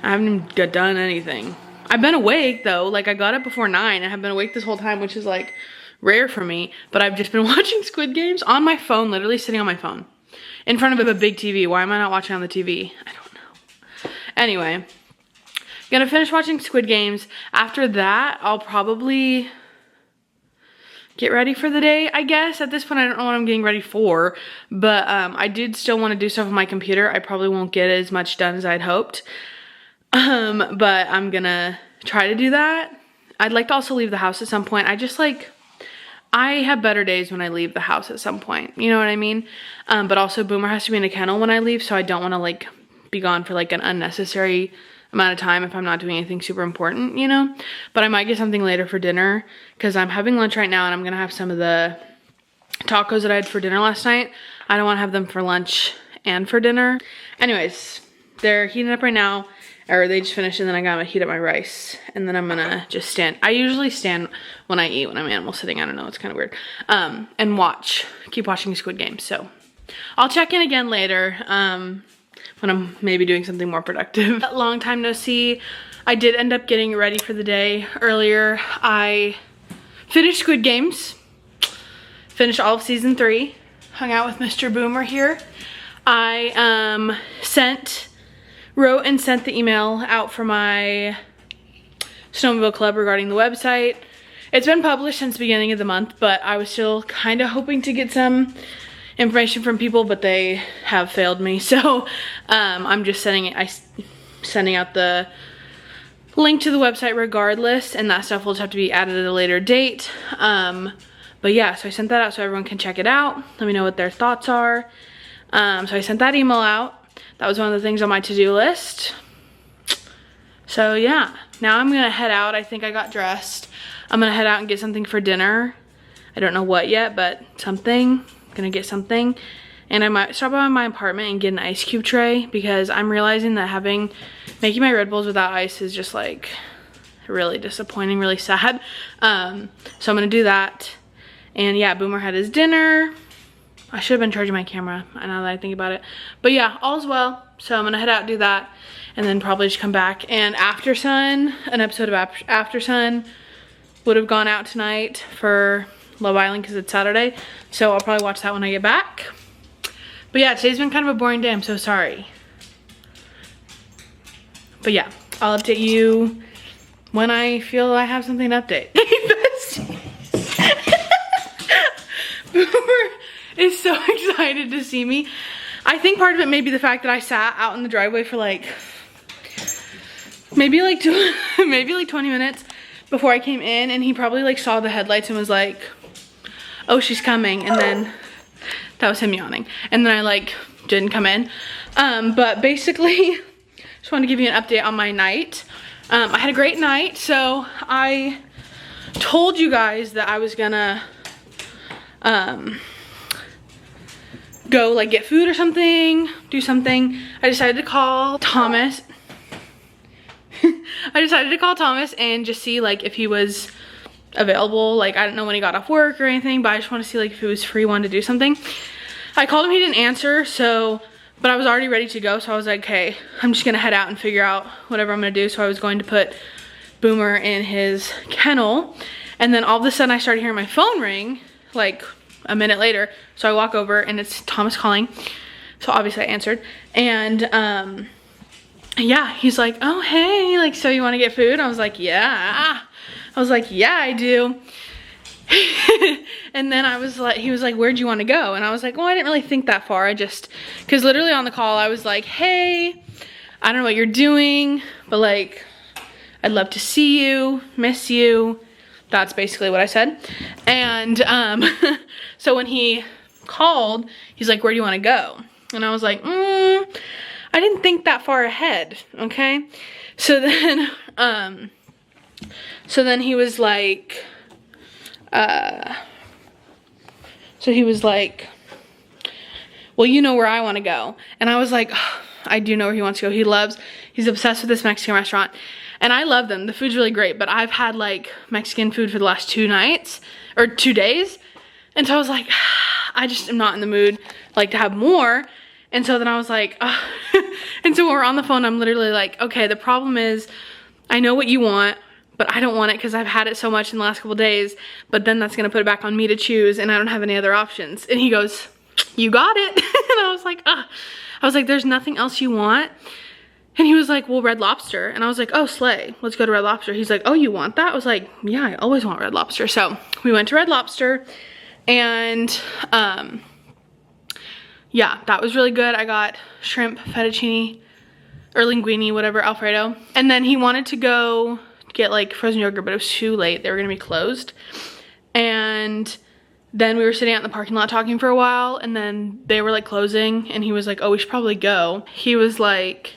I haven't even got done anything. I've been awake though. Like, I got up before 9 and have been awake this whole time, which is like rare for me. But I've just been watching Squid Games on my phone, literally sitting on my phone in front of a big TV. Why am I not watching on the TV? I don't know. Anyway, gonna finish watching Squid Games. After that, I'll probably get ready for the day, I guess. At this point, I don't know what I'm getting ready for, but I did still want to do stuff on my computer. I probably won't get as much done as I'd hoped, but I'm gonna try to do that. I'd like to also leave the house at some point. I have better days when I leave the house at some point, you know what I mean? But also Boomer has to be in a kennel when I leave, so I don't want to like be gone for like an unnecessary amount of time if I'm not doing anything super important, you know? But I might get something later for dinner because I'm having lunch right now and I'm gonna have some of the tacos that I had for dinner last night. I don't want to have them for lunch and for dinner. Anyways, they're heating up right now, or they just finished, and then I gotta heat up my rice, and then I'm gonna just stand. I usually stand when I eat, when I'm animal sitting. I don't know, it's kind of weird. And keep watching Squid Game. So I'll check in again later when I'm maybe doing something more productive. Long time no see. I did end up getting ready for the day earlier. I finished Squid Games, finished all of season 3, hung out with Mr. Boomer here. I wrote and sent the email out for my snowmobile club regarding the website. It's been published since the beginning of the month, but I was still kind of hoping to get some information from people, but they have failed me. So I'm just sending out the link to the website regardless, and that stuff will just have to be added at a later date. But yeah, so I sent that out so everyone can check it out. Let me know what their thoughts are. So I sent that email out. That was one of the things on my to-do list. So yeah, now I'm gonna head out. I think I got dressed. I'm gonna head out and get something for dinner. I don't know what yet, but something. Gonna get something. And I might stop by my apartment and get an ice cube tray, because I'm realizing that making my Red Bulls without ice is just like really disappointing, really sad. So I'm gonna do that. And yeah, Boomer had his dinner. I should have been charging my camera, now that I think about it. But yeah, all's well. So I'm gonna head out, do that, and then probably just come back. And After Sun, an episode of After Sun would have gone out tonight for Love Island because it's Saturday. So I'll probably watch that when I get back. But yeah, today's been kind of a boring day. I'm so sorry. But yeah, I'll update you when I feel I have something to update. Boomer is so excited to see me. I think part of it may be the fact that I sat out in the driveway for like maybe like 20 minutes before I came in, and he probably like saw the headlights and was like, oh, she's coming. And then that was him yawning, and then I like didn't come in. But basically just wanted to give you an update on my night. I had a great night. So I told you guys that I was gonna go like get food or something, do something. I decided to call Thomas. I decided to call Thomas and just see like if he was available. Like, I don't know when he got off work or anything, but I just want to see like if he was free, wanted to do something. I called him, he didn't answer, but I was already ready to go, so I was like, okay, I'm just gonna head out and figure out whatever I'm gonna do. So I was going to put Boomer in his kennel, and then all of a sudden I started hearing my phone ring like a minute later. So I walk over and it's Thomas calling. So obviously I answered, and yeah, he's like, oh hey, like, so you want to get food? I was like, yeah. I do. And then he was like, where'd you want to go? And I was like, well, I didn't really think that far. Because literally on the call, I was like, hey, I don't know what you're doing, but like, I'd love to see you, miss you. That's basically what I said. And so when he called, he's like, where do you want to go? And I was like, I didn't think that far ahead, okay? So then he was like, So he was like, well, you know where I want to go. And I was like, oh, I do know where he wants to go. He's obsessed with this Mexican restaurant. And I love them. The food's really great, but I've had like Mexican food for the last 2 nights or 2 days. And so I was like, I just am not in the mood like to have more. And so then I was like, and so when we're on the phone, I'm literally like, okay, the problem is I know what you want, but I don't want it because I've had it so much in the last couple days, but then that's gonna put it back on me to choose and I don't have any other options. And he goes, you got it. And I was like, ugh. I was like, there's nothing else you want? And he was like, well, Red Lobster. And I was like, oh, slay, let's go to Red Lobster. He's like, oh, you want that? I was like, yeah, I always want Red Lobster. So we went to Red Lobster and yeah, that was really good. I got shrimp fettuccine or linguine, whatever, Alfredo. And then he wanted to go get like frozen yogurt, but it was too late. They were gonna be closed. And then we were sitting out in the parking lot talking for a while, and then they were like closing, and he was like, oh, we should probably go. He was like,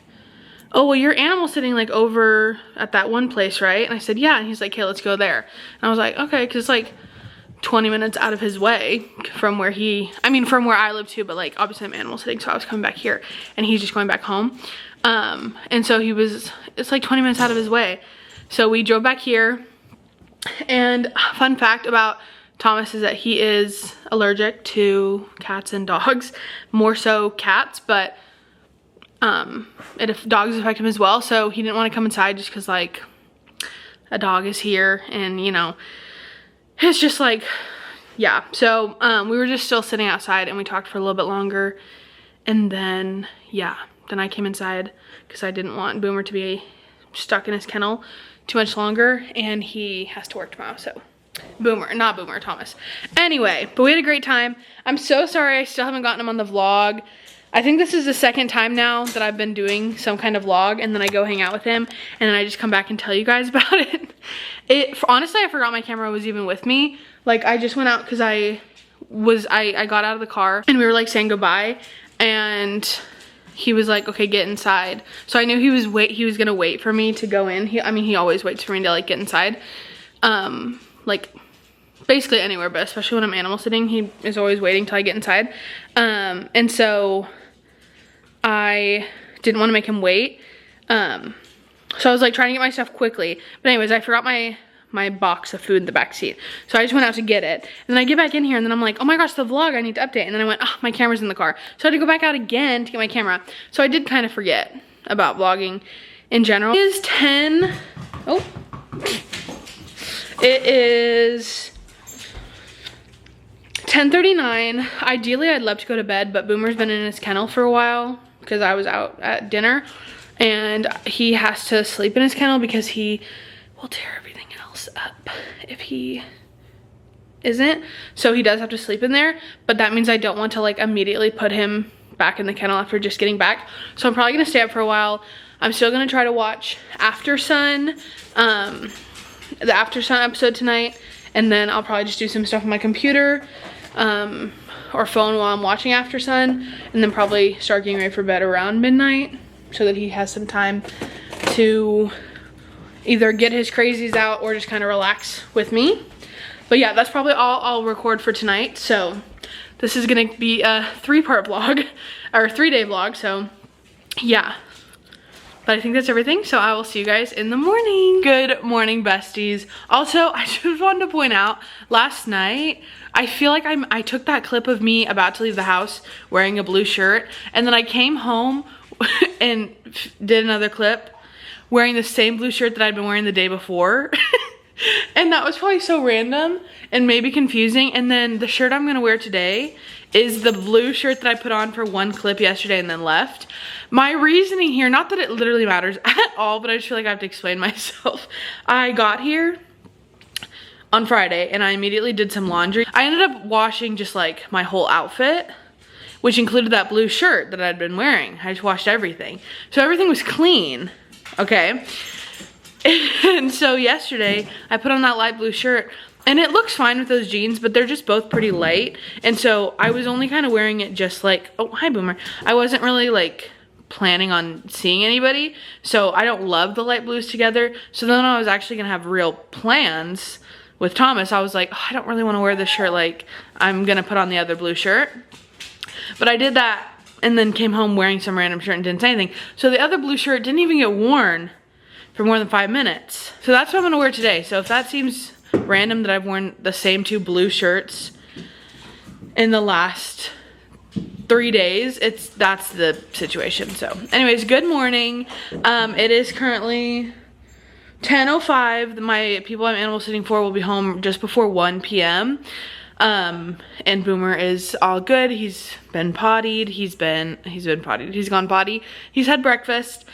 oh, well, your animal's sitting like over at that one place, right? And I said, yeah. And he's like, okay, let's go there. And I was like, okay, because it's like 20 minutes out of his way from where from where I live too, but like obviously I'm animal sitting, so I was coming back here and he's just going back home. And so it's like 20 minutes out of his way. So we drove back here, and fun fact about Thomas is that he is allergic to cats and dogs, more so cats, but dogs affect him as well. So he didn't want to come inside just because like a dog is here, and you know, it's just like, yeah. So we were just still sitting outside and we talked for a little bit longer, and then yeah, then I came inside because I didn't want Boomer to be stuck in his kennel too much longer, and he has to work tomorrow. So Thomas. Anyway, but we had a great time. I'm so sorry I still haven't gotten him on the vlog. I think this is the second time now that I've been doing some kind of vlog, and then I go hang out with him, and then I just come back and tell you guys about it. Honestly, I forgot my camera was even with me. Like, I just went out because I got out of the car and we were like saying goodbye, and he was like, okay, get inside. So I knew he was gonna wait for me to go in. He always waits for me to like get inside. Like basically anywhere, but especially when I'm animal sitting, he is always waiting till I get inside. And so I didn't want to make him wait. So I was like trying to get my stuff quickly. But anyways, I forgot my box of food in the back seat. So I just went out to get it. And then I get back in here, and then I'm like, oh my gosh, the vlog, I need to update. And then I went, oh, my camera's in the car. So I had to go back out again to get my camera. So I did kind of forget about vlogging in general. It is 10, oh. It is 10:39. Ideally, I'd love to go to bed, but Boomer's been in his kennel for a while because I was out at dinner, and he has to sleep in his kennel because he will tear everything else up if he isn't. So he does have to sleep in there, but that means I don't want to like immediately put him back in the kennel after just getting back. So I'm probably gonna stay up for a while. I'm still gonna try to watch After Sun, the After Sun episode tonight, and then I'll probably just do some stuff on my computer or phone while I'm watching After Sun, and then probably start getting ready for bed around midnight so that he has some time to either get his crazies out or just kind of relax with me. But yeah, that's probably all I'll record for tonight. So this is gonna be a 3-part vlog, or 3-day vlog, so yeah. But I think that's everything, so I will see you guys in the morning. Good morning, besties. Also, I just wanted to point out, last night, I feel like I took that clip of me about to leave the house wearing a blue shirt, and then I came home and did another clip wearing the same blue shirt that I'd been wearing the day before. And that was probably so random and maybe confusing. And then the shirt I'm gonna wear today is the blue shirt that I put on for one clip yesterday and then left. My reasoning here, not that it literally matters at all, but I just feel like I have to explain myself. I got here on Friday and I immediately did some laundry. I ended up washing just like my whole outfit, which included that blue shirt that I'd been wearing. I just washed everything. So everything was clean, okay? And so yesterday I put on that light blue shirt, and it looks fine with those jeans, but they're just both pretty light. And so I was only kind of wearing it just like, oh, hi Boomer. I wasn't really like planning on seeing anybody. So I don't love the light blues together. So then I was actually gonna have real plans with Thomas, I was like, oh, I don't really want to wear this shirt. Like, I'm gonna put on the other blue shirt. But I did that and then came home wearing some random shirt and didn't say anything. So the other blue shirt didn't even get worn for more than 5 minutes. So that's what I'm gonna wear today. So if that seems random that I've worn the same 2 blue shirts in the last 3 days, that's the situation. So anyways, good morning. It is currently 10:05. My people I'm animal sitting for will be home just before 1 p.m. And Boomer is all good. He's been pottied. He's gone potty. He's had breakfast.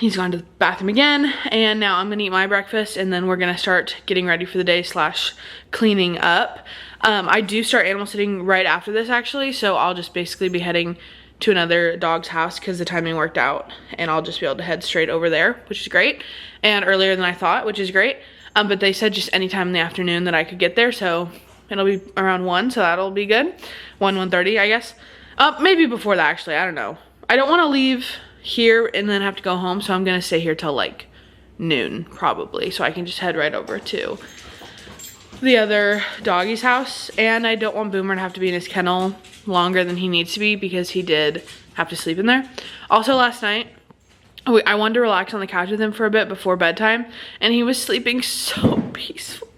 He's gone to the bathroom again, and now I'm gonna eat my breakfast, and then we're gonna start getting ready for the day / cleaning up. I do start animal sitting right after this actually, so I'll just basically be heading to another dog's house because the timing worked out, and I'll just be able to head straight over there, which is great, and earlier than I thought, which is great. But they said just anytime in the afternoon that I could get there, so it'll be around 1, so that'll be good. 1:30, I guess. Maybe before that actually, I don't know. I don't want to leave here and then have to go home, so I'm gonna stay here till like noon probably, so I can just head right over to the other doggy's house. And I don't want Boomer to have to be in his kennel longer than he needs to be because he did have to sleep in there. Also last night, I wanted to relax on the couch with him for a bit before bedtime, and he was sleeping so peaceful.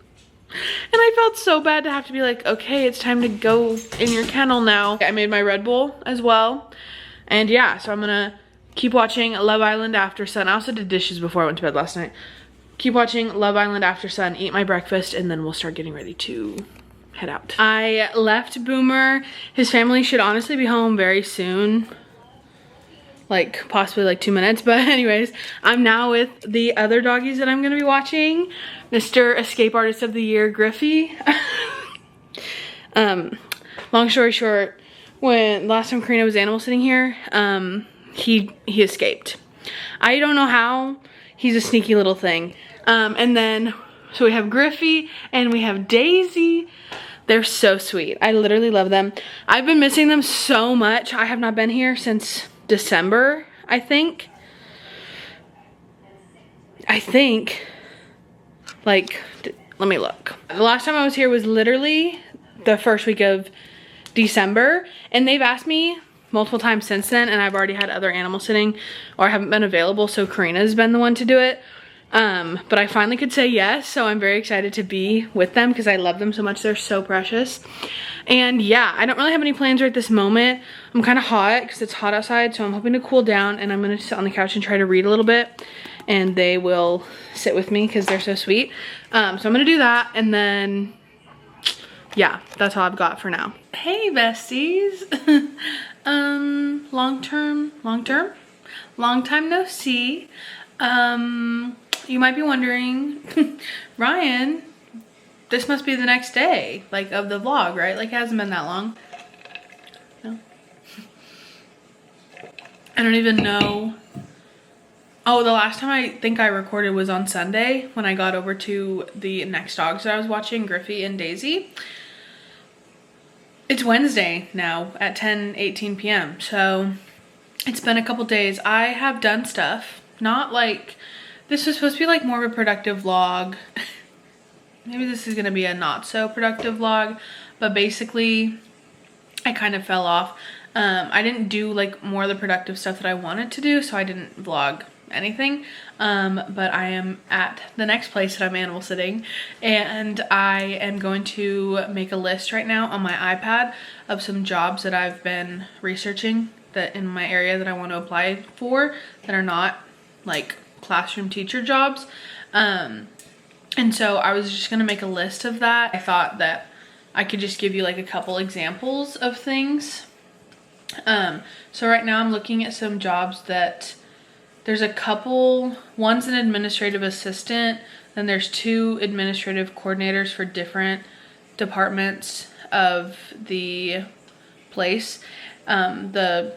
And I felt so bad to have to be like, okay, it's time to go in your kennel now. I made my Red Bull as well. And yeah, so I'm gonna keep watching Love Island After Sun. I also did dishes before I went to bed last night. Keep watching Love Island After Sun, eat my breakfast, and then we'll start getting ready to head out. I left Boomer. His family should honestly be home very soon. Like possibly like 2 minutes, but anyways, I'm now with the other doggies that I'm gonna be watching. Mr. Escape Artist of the Year, Griffey. Long story short, when last time Karina was animal sitting here, he escaped. I don't know how. He's a sneaky little thing. And then, so we have Griffey and we have Daisy. They're so sweet. I literally love them. I've been missing them so much. I have not been here since December, I think. Like, let me look. The last time I was here was literally the first week of December, and they've asked me multiple times since then, and I've already had other animal sitting, or I haven't been available, so Karina's been the one to do it. But I finally could say yes, so I'm very excited to be with them because I love them so much. They're so precious. And yeah, I don't really have any plans right this moment. I'm kind of hot because it's hot outside, so I'm hoping to cool down, and I'm gonna sit on the couch and try to read a little bit, and they will sit with me because they're so sweet. So I'm gonna do that, and then yeah, that's all I've got for now. Hey besties. Long time no see. You might be wondering, Ryan, this must be the next day, like, of the vlog, right? Like, it hasn't been that long. No? I don't even know. Oh, the last time I think I recorded was on Sunday when I got over to the next dogs that I was watching, Griffey and Daisy. It's Wednesday now at 10:18 p.m. So it's been a couple days. I have done stuff, not like, this was supposed to be like more of a productive vlog. Maybe this is gonna be a not so productive vlog, but basically I kind of fell off. I didn't do like more of the productive stuff that I wanted to do, so I didn't vlog anything. But I am at the next place that I'm animal sitting, and I am going to make a list right now on my iPad of some jobs that I've been researching that in my area that I want to apply for that are not like classroom teacher jobs. And so I was just gonna make a list of that. I thought that I could just give you like a couple examples of things. So right now I'm looking at some jobs that there's a couple. One's an administrative assistant, then there's 2 administrative coordinators for different departments of the place, the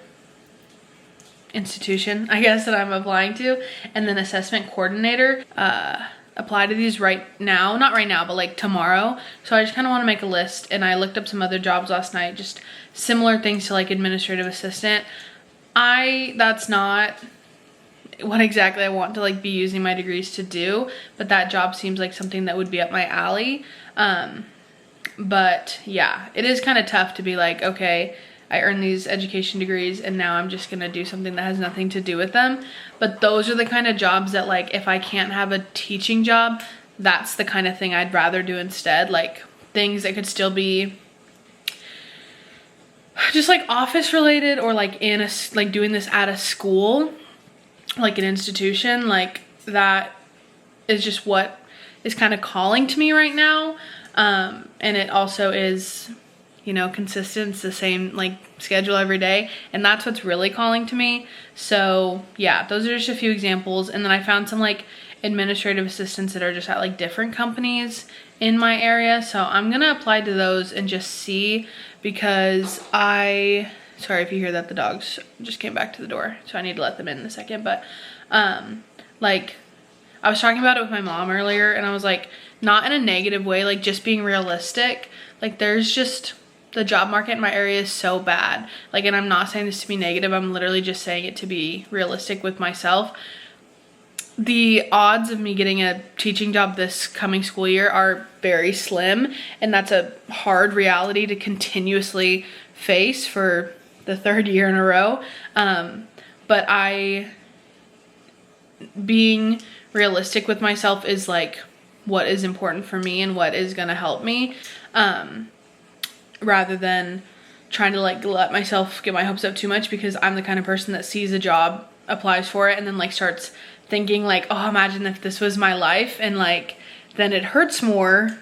institution, I guess, that I'm applying to, and then assessment coordinator. Apply to these right now, not right now, but like tomorrow. So I just kind of want to make a list, and I looked up some other jobs last night, just similar things to like administrative assistant. That's not what exactly I want to like be using my degrees to do, but that job seems like something that would be up my alley. But yeah, it is kind of tough to be like, okay, I earned these education degrees and now I'm just gonna do something that has nothing to do with them. But those are the kind of jobs that, like, if I can't have a teaching job, that's the kind of thing I'd rather do instead. Like things that could still be just like office related, or like in a, like doing this at a school, like an institution. Like that is just what is kind of calling to me right now. And it also is, you know, consistent. It's the same like schedule every day, and that's what's really calling to me. So yeah, those are just a few examples. And then I found some like administrative assistants that are just at like different companies in my area, so I'm gonna apply to those and just see, because sorry if you hear that, the dogs just came back to the door, so I need to let them in a second. But like I was talking about it with my mom earlier, and I was like, not in a negative way, like just being realistic. Like there's just, the job market in my area is so bad. Like, and I'm not saying this to be negative, I'm literally just saying it to be realistic with myself. The odds of me getting a teaching job this coming school year are very slim, and that's a hard reality to continuously face for the 3rd year in a row. But being realistic with myself is like what is important for me and what is gonna help me, rather than trying to like let myself get my hopes up too much, because I'm the kind of person that sees a job, applies for it, and then like starts thinking like, oh, imagine if this was my life, and like then it hurts more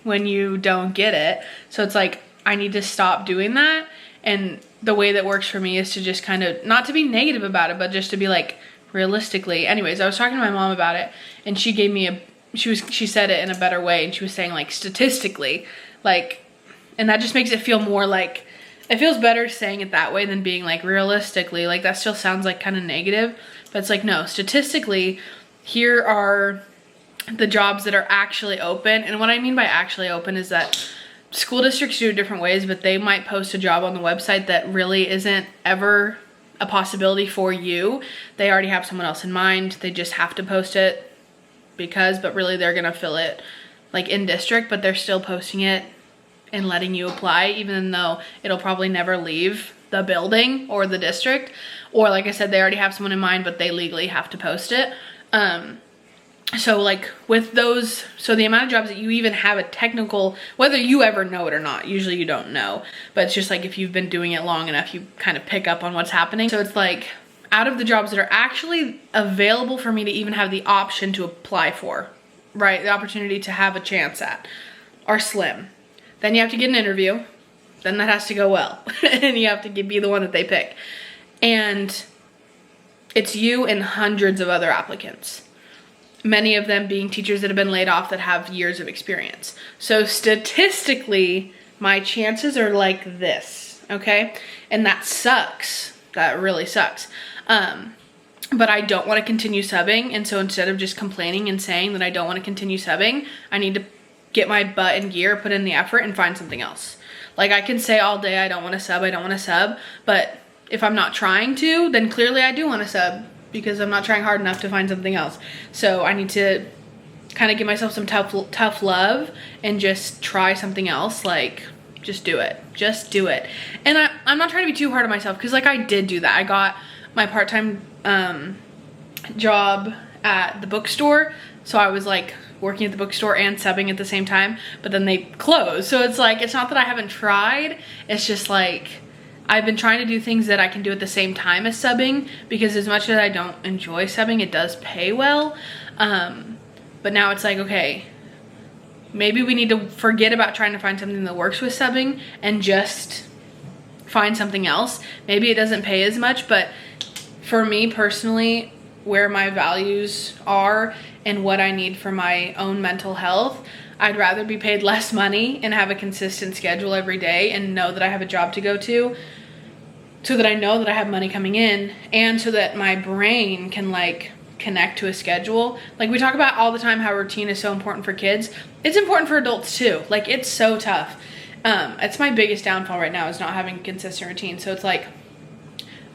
when you don't get it. So it's like I need to stop doing that. And the way that works for me is to just kind of, not to be negative about it, but just to be like, realistically. Anyways, I was talking to my mom about it, and she gave me she said it in a better way, and she was saying like statistically, like, and that just makes it feel more like, it feels better saying it that way than being like realistically. Like that still sounds like kind of negative, but it's like, no, statistically, here are the jobs that are actually open. And what I mean by actually open is that school districts do it different ways, but they might post a job on the website that really isn't ever a possibility for you. They already have someone else in mind. They just have to post it but really they're gonna fill it like in district, but they're still posting it and letting you apply, even though it'll probably never leave the building or the district. Or like I said, they already have someone in mind, but they legally have to post it. So like with those, so the amount of jobs that you even have a technical, whether you ever know it or not, usually you don't know, but it's just like if you've been doing it long enough, you kind of pick up on what's happening. So it's like, out of the jobs that are actually available for me to even have the option to apply for, right, the opportunity to have a chance at, are slim. Then you have to get an interview, then that has to go well, and you have to be the one that they pick. And it's you and hundreds of other applicants, many of them being teachers that have been laid off that have years of experience. So statistically, my chances are like this, okay? And that sucks. That really sucks. But I don't want to continue subbing, and so instead of just complaining and saying that I don't want to continue subbing, I need to get my butt in gear, put in the effort, and find something else. Like, I can say all day I don't want to sub, but if I'm not trying to, then clearly I do want to sub, because I'm not trying hard enough to find something else. So I need to kind of give myself some tough love and just try something else. Like, just do it. Just do it. And I'm not trying to be too hard on myself, because like I did do that. I got my part-time job at the bookstore, so I was like working at the bookstore and subbing at the same time, but then they closed. So it's like, it's not that I haven't tried, it's just like I've been trying to do things that I can do at the same time as subbing, because as much as I don't enjoy subbing, it does pay well. But now it's like, okay, maybe we need to forget about trying to find something that works with subbing and just find something else. Maybe it doesn't pay as much, but for me personally, where my values are and what I need for my own mental health, I'd rather be paid less money and have a consistent schedule every day and know that I have a job to go to, so that I know that I have money coming in, and so that my brain can like connect to a schedule. Like we talk about all the time how routine is so important for kids. It's important for adults too. Like, it's so tough. It's my biggest downfall right now, is not having a consistent routine. So it's like,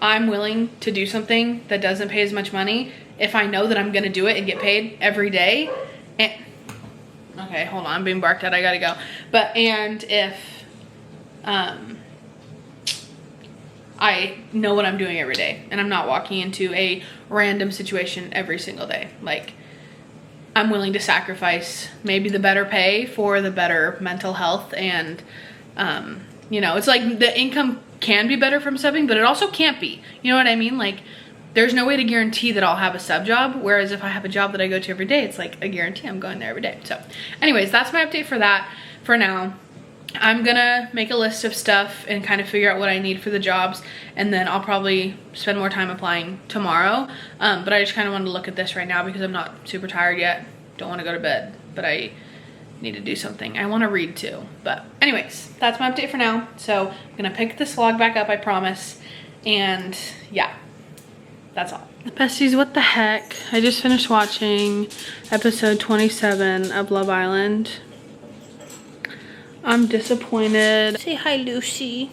I'm willing to do something that doesn't pay as much money if I know that I'm gonna do it and get paid every day. And okay, hold on, I'm being barked at, I gotta go. But, and if I know what I'm doing every day and I'm not walking into a random situation every single day. Like, I'm willing to sacrifice maybe the better pay for the better mental health. And you know, it's like the income can be better from subbing, but it also can't be, you know what I mean? Like, there's no way to guarantee that I'll have a sub job, whereas if I have a job that I go to every day, it's like a guarantee I'm going there every day. So anyways, that's my update for that for now. I'm gonna make a list of stuff and kind of figure out what I need for the jobs, and then I'll probably spend more time applying tomorrow. But I just kind of wanted to look at this right now because I'm not super tired yet. Don't want to go to bed, but I need to do something. I want to read too. But anyways, that's my update for now. So I'm gonna pick this vlog back up, I promise. And yeah, that's all. Besties, what the heck? I just finished watching episode 27 of Love Island. I'm disappointed. Say hi, Lucy.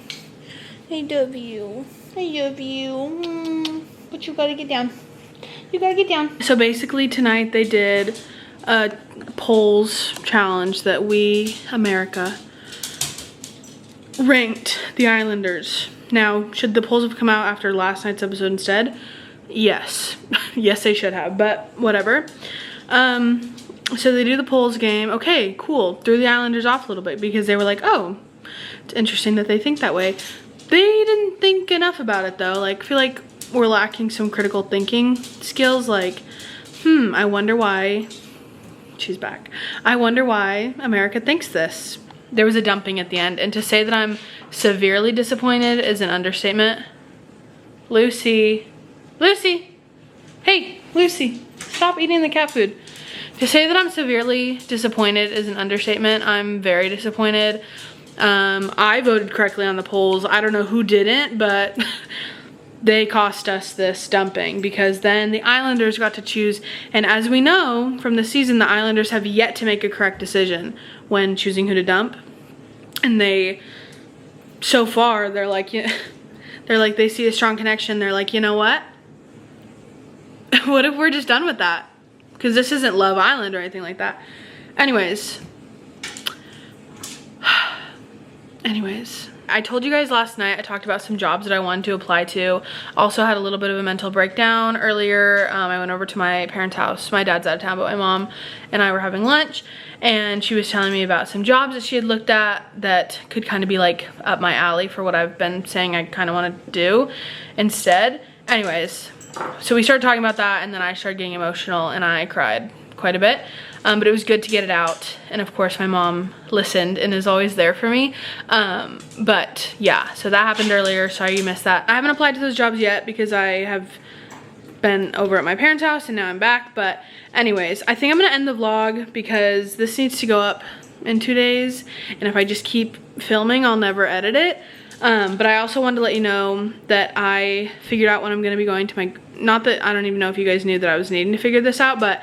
I love you. I love you. But you gotta get down. You gotta get down. So basically tonight they did a polls challenge that we, America, ranked the Islanders. Now, should the polls have come out after last night's episode instead? Yes. Yes, they should have, but whatever. So they do the polls game. Okay, cool. Threw the Islanders off a little bit because they were like, oh, it's interesting that they think that way. They didn't think enough about it though. Like, I feel like we're lacking some critical thinking skills. Like, I wonder why, she's back. I wonder why America thinks this. There was a dumping at the end, and to say that I'm severely disappointed is an understatement. Lucy. Lucy. Hey, Lucy, stop eating the cat food. To say that I'm severely disappointed is an understatement. I'm very disappointed. I voted correctly on the polls. I don't know who didn't, but they cost us this dumping because then the Islanders got to choose. And as we know from the season, the Islanders have yet to make a correct decision when choosing who to dump. And they, so far, they're like, they see a strong connection. They're like, you know what? What if we're just done with that? Because this isn't Love Island or anything like that. Anyways, I told you guys last night, I talked about some jobs that I wanted to apply to. Also had a little bit of a mental breakdown earlier. I went over to my parents' house. My dad's out of town, but my mom and I were having lunch, and she was telling me about some jobs that she had looked at that could kind of be like up my alley for what I've been saying I kind of want to do instead. Anyways, so we started talking about that, and then I started getting emotional and I cried quite a bit. But it was good to get it out. And of course my mom listened and is always there for me. But yeah, so that happened earlier. Sorry you missed that. I haven't applied to those jobs yet because I have been over at my parents' house and now I'm back. But anyways, I think I'm gonna end the vlog because this needs to go up in 2 days. And if I just keep filming, I'll never edit it. But I also wanted to let you know that I figured out when I'm gonna be going to my, not that I don't even know if you guys knew that I was needing to figure this out, but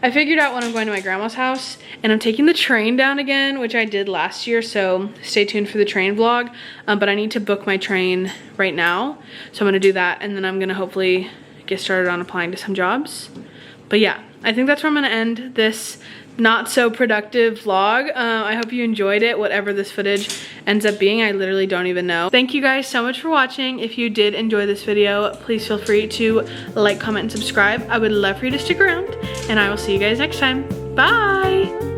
I figured out when I'm going to my grandma's house, and I'm taking the train down again, which I did last year, so stay tuned for the train vlog. But I need to book my train right now, so I'm gonna do that, and then I'm gonna hopefully get started on applying to some jobs. But yeah, I think that's where I'm gonna end this not so productive vlog. I hope you enjoyed it, whatever this footage ends up being. I literally don't even know. Thank you guys so much for watching. If you did enjoy this video, please feel free to like, comment, and subscribe. I would love for you to stick around, and I will see you guys next time. Bye!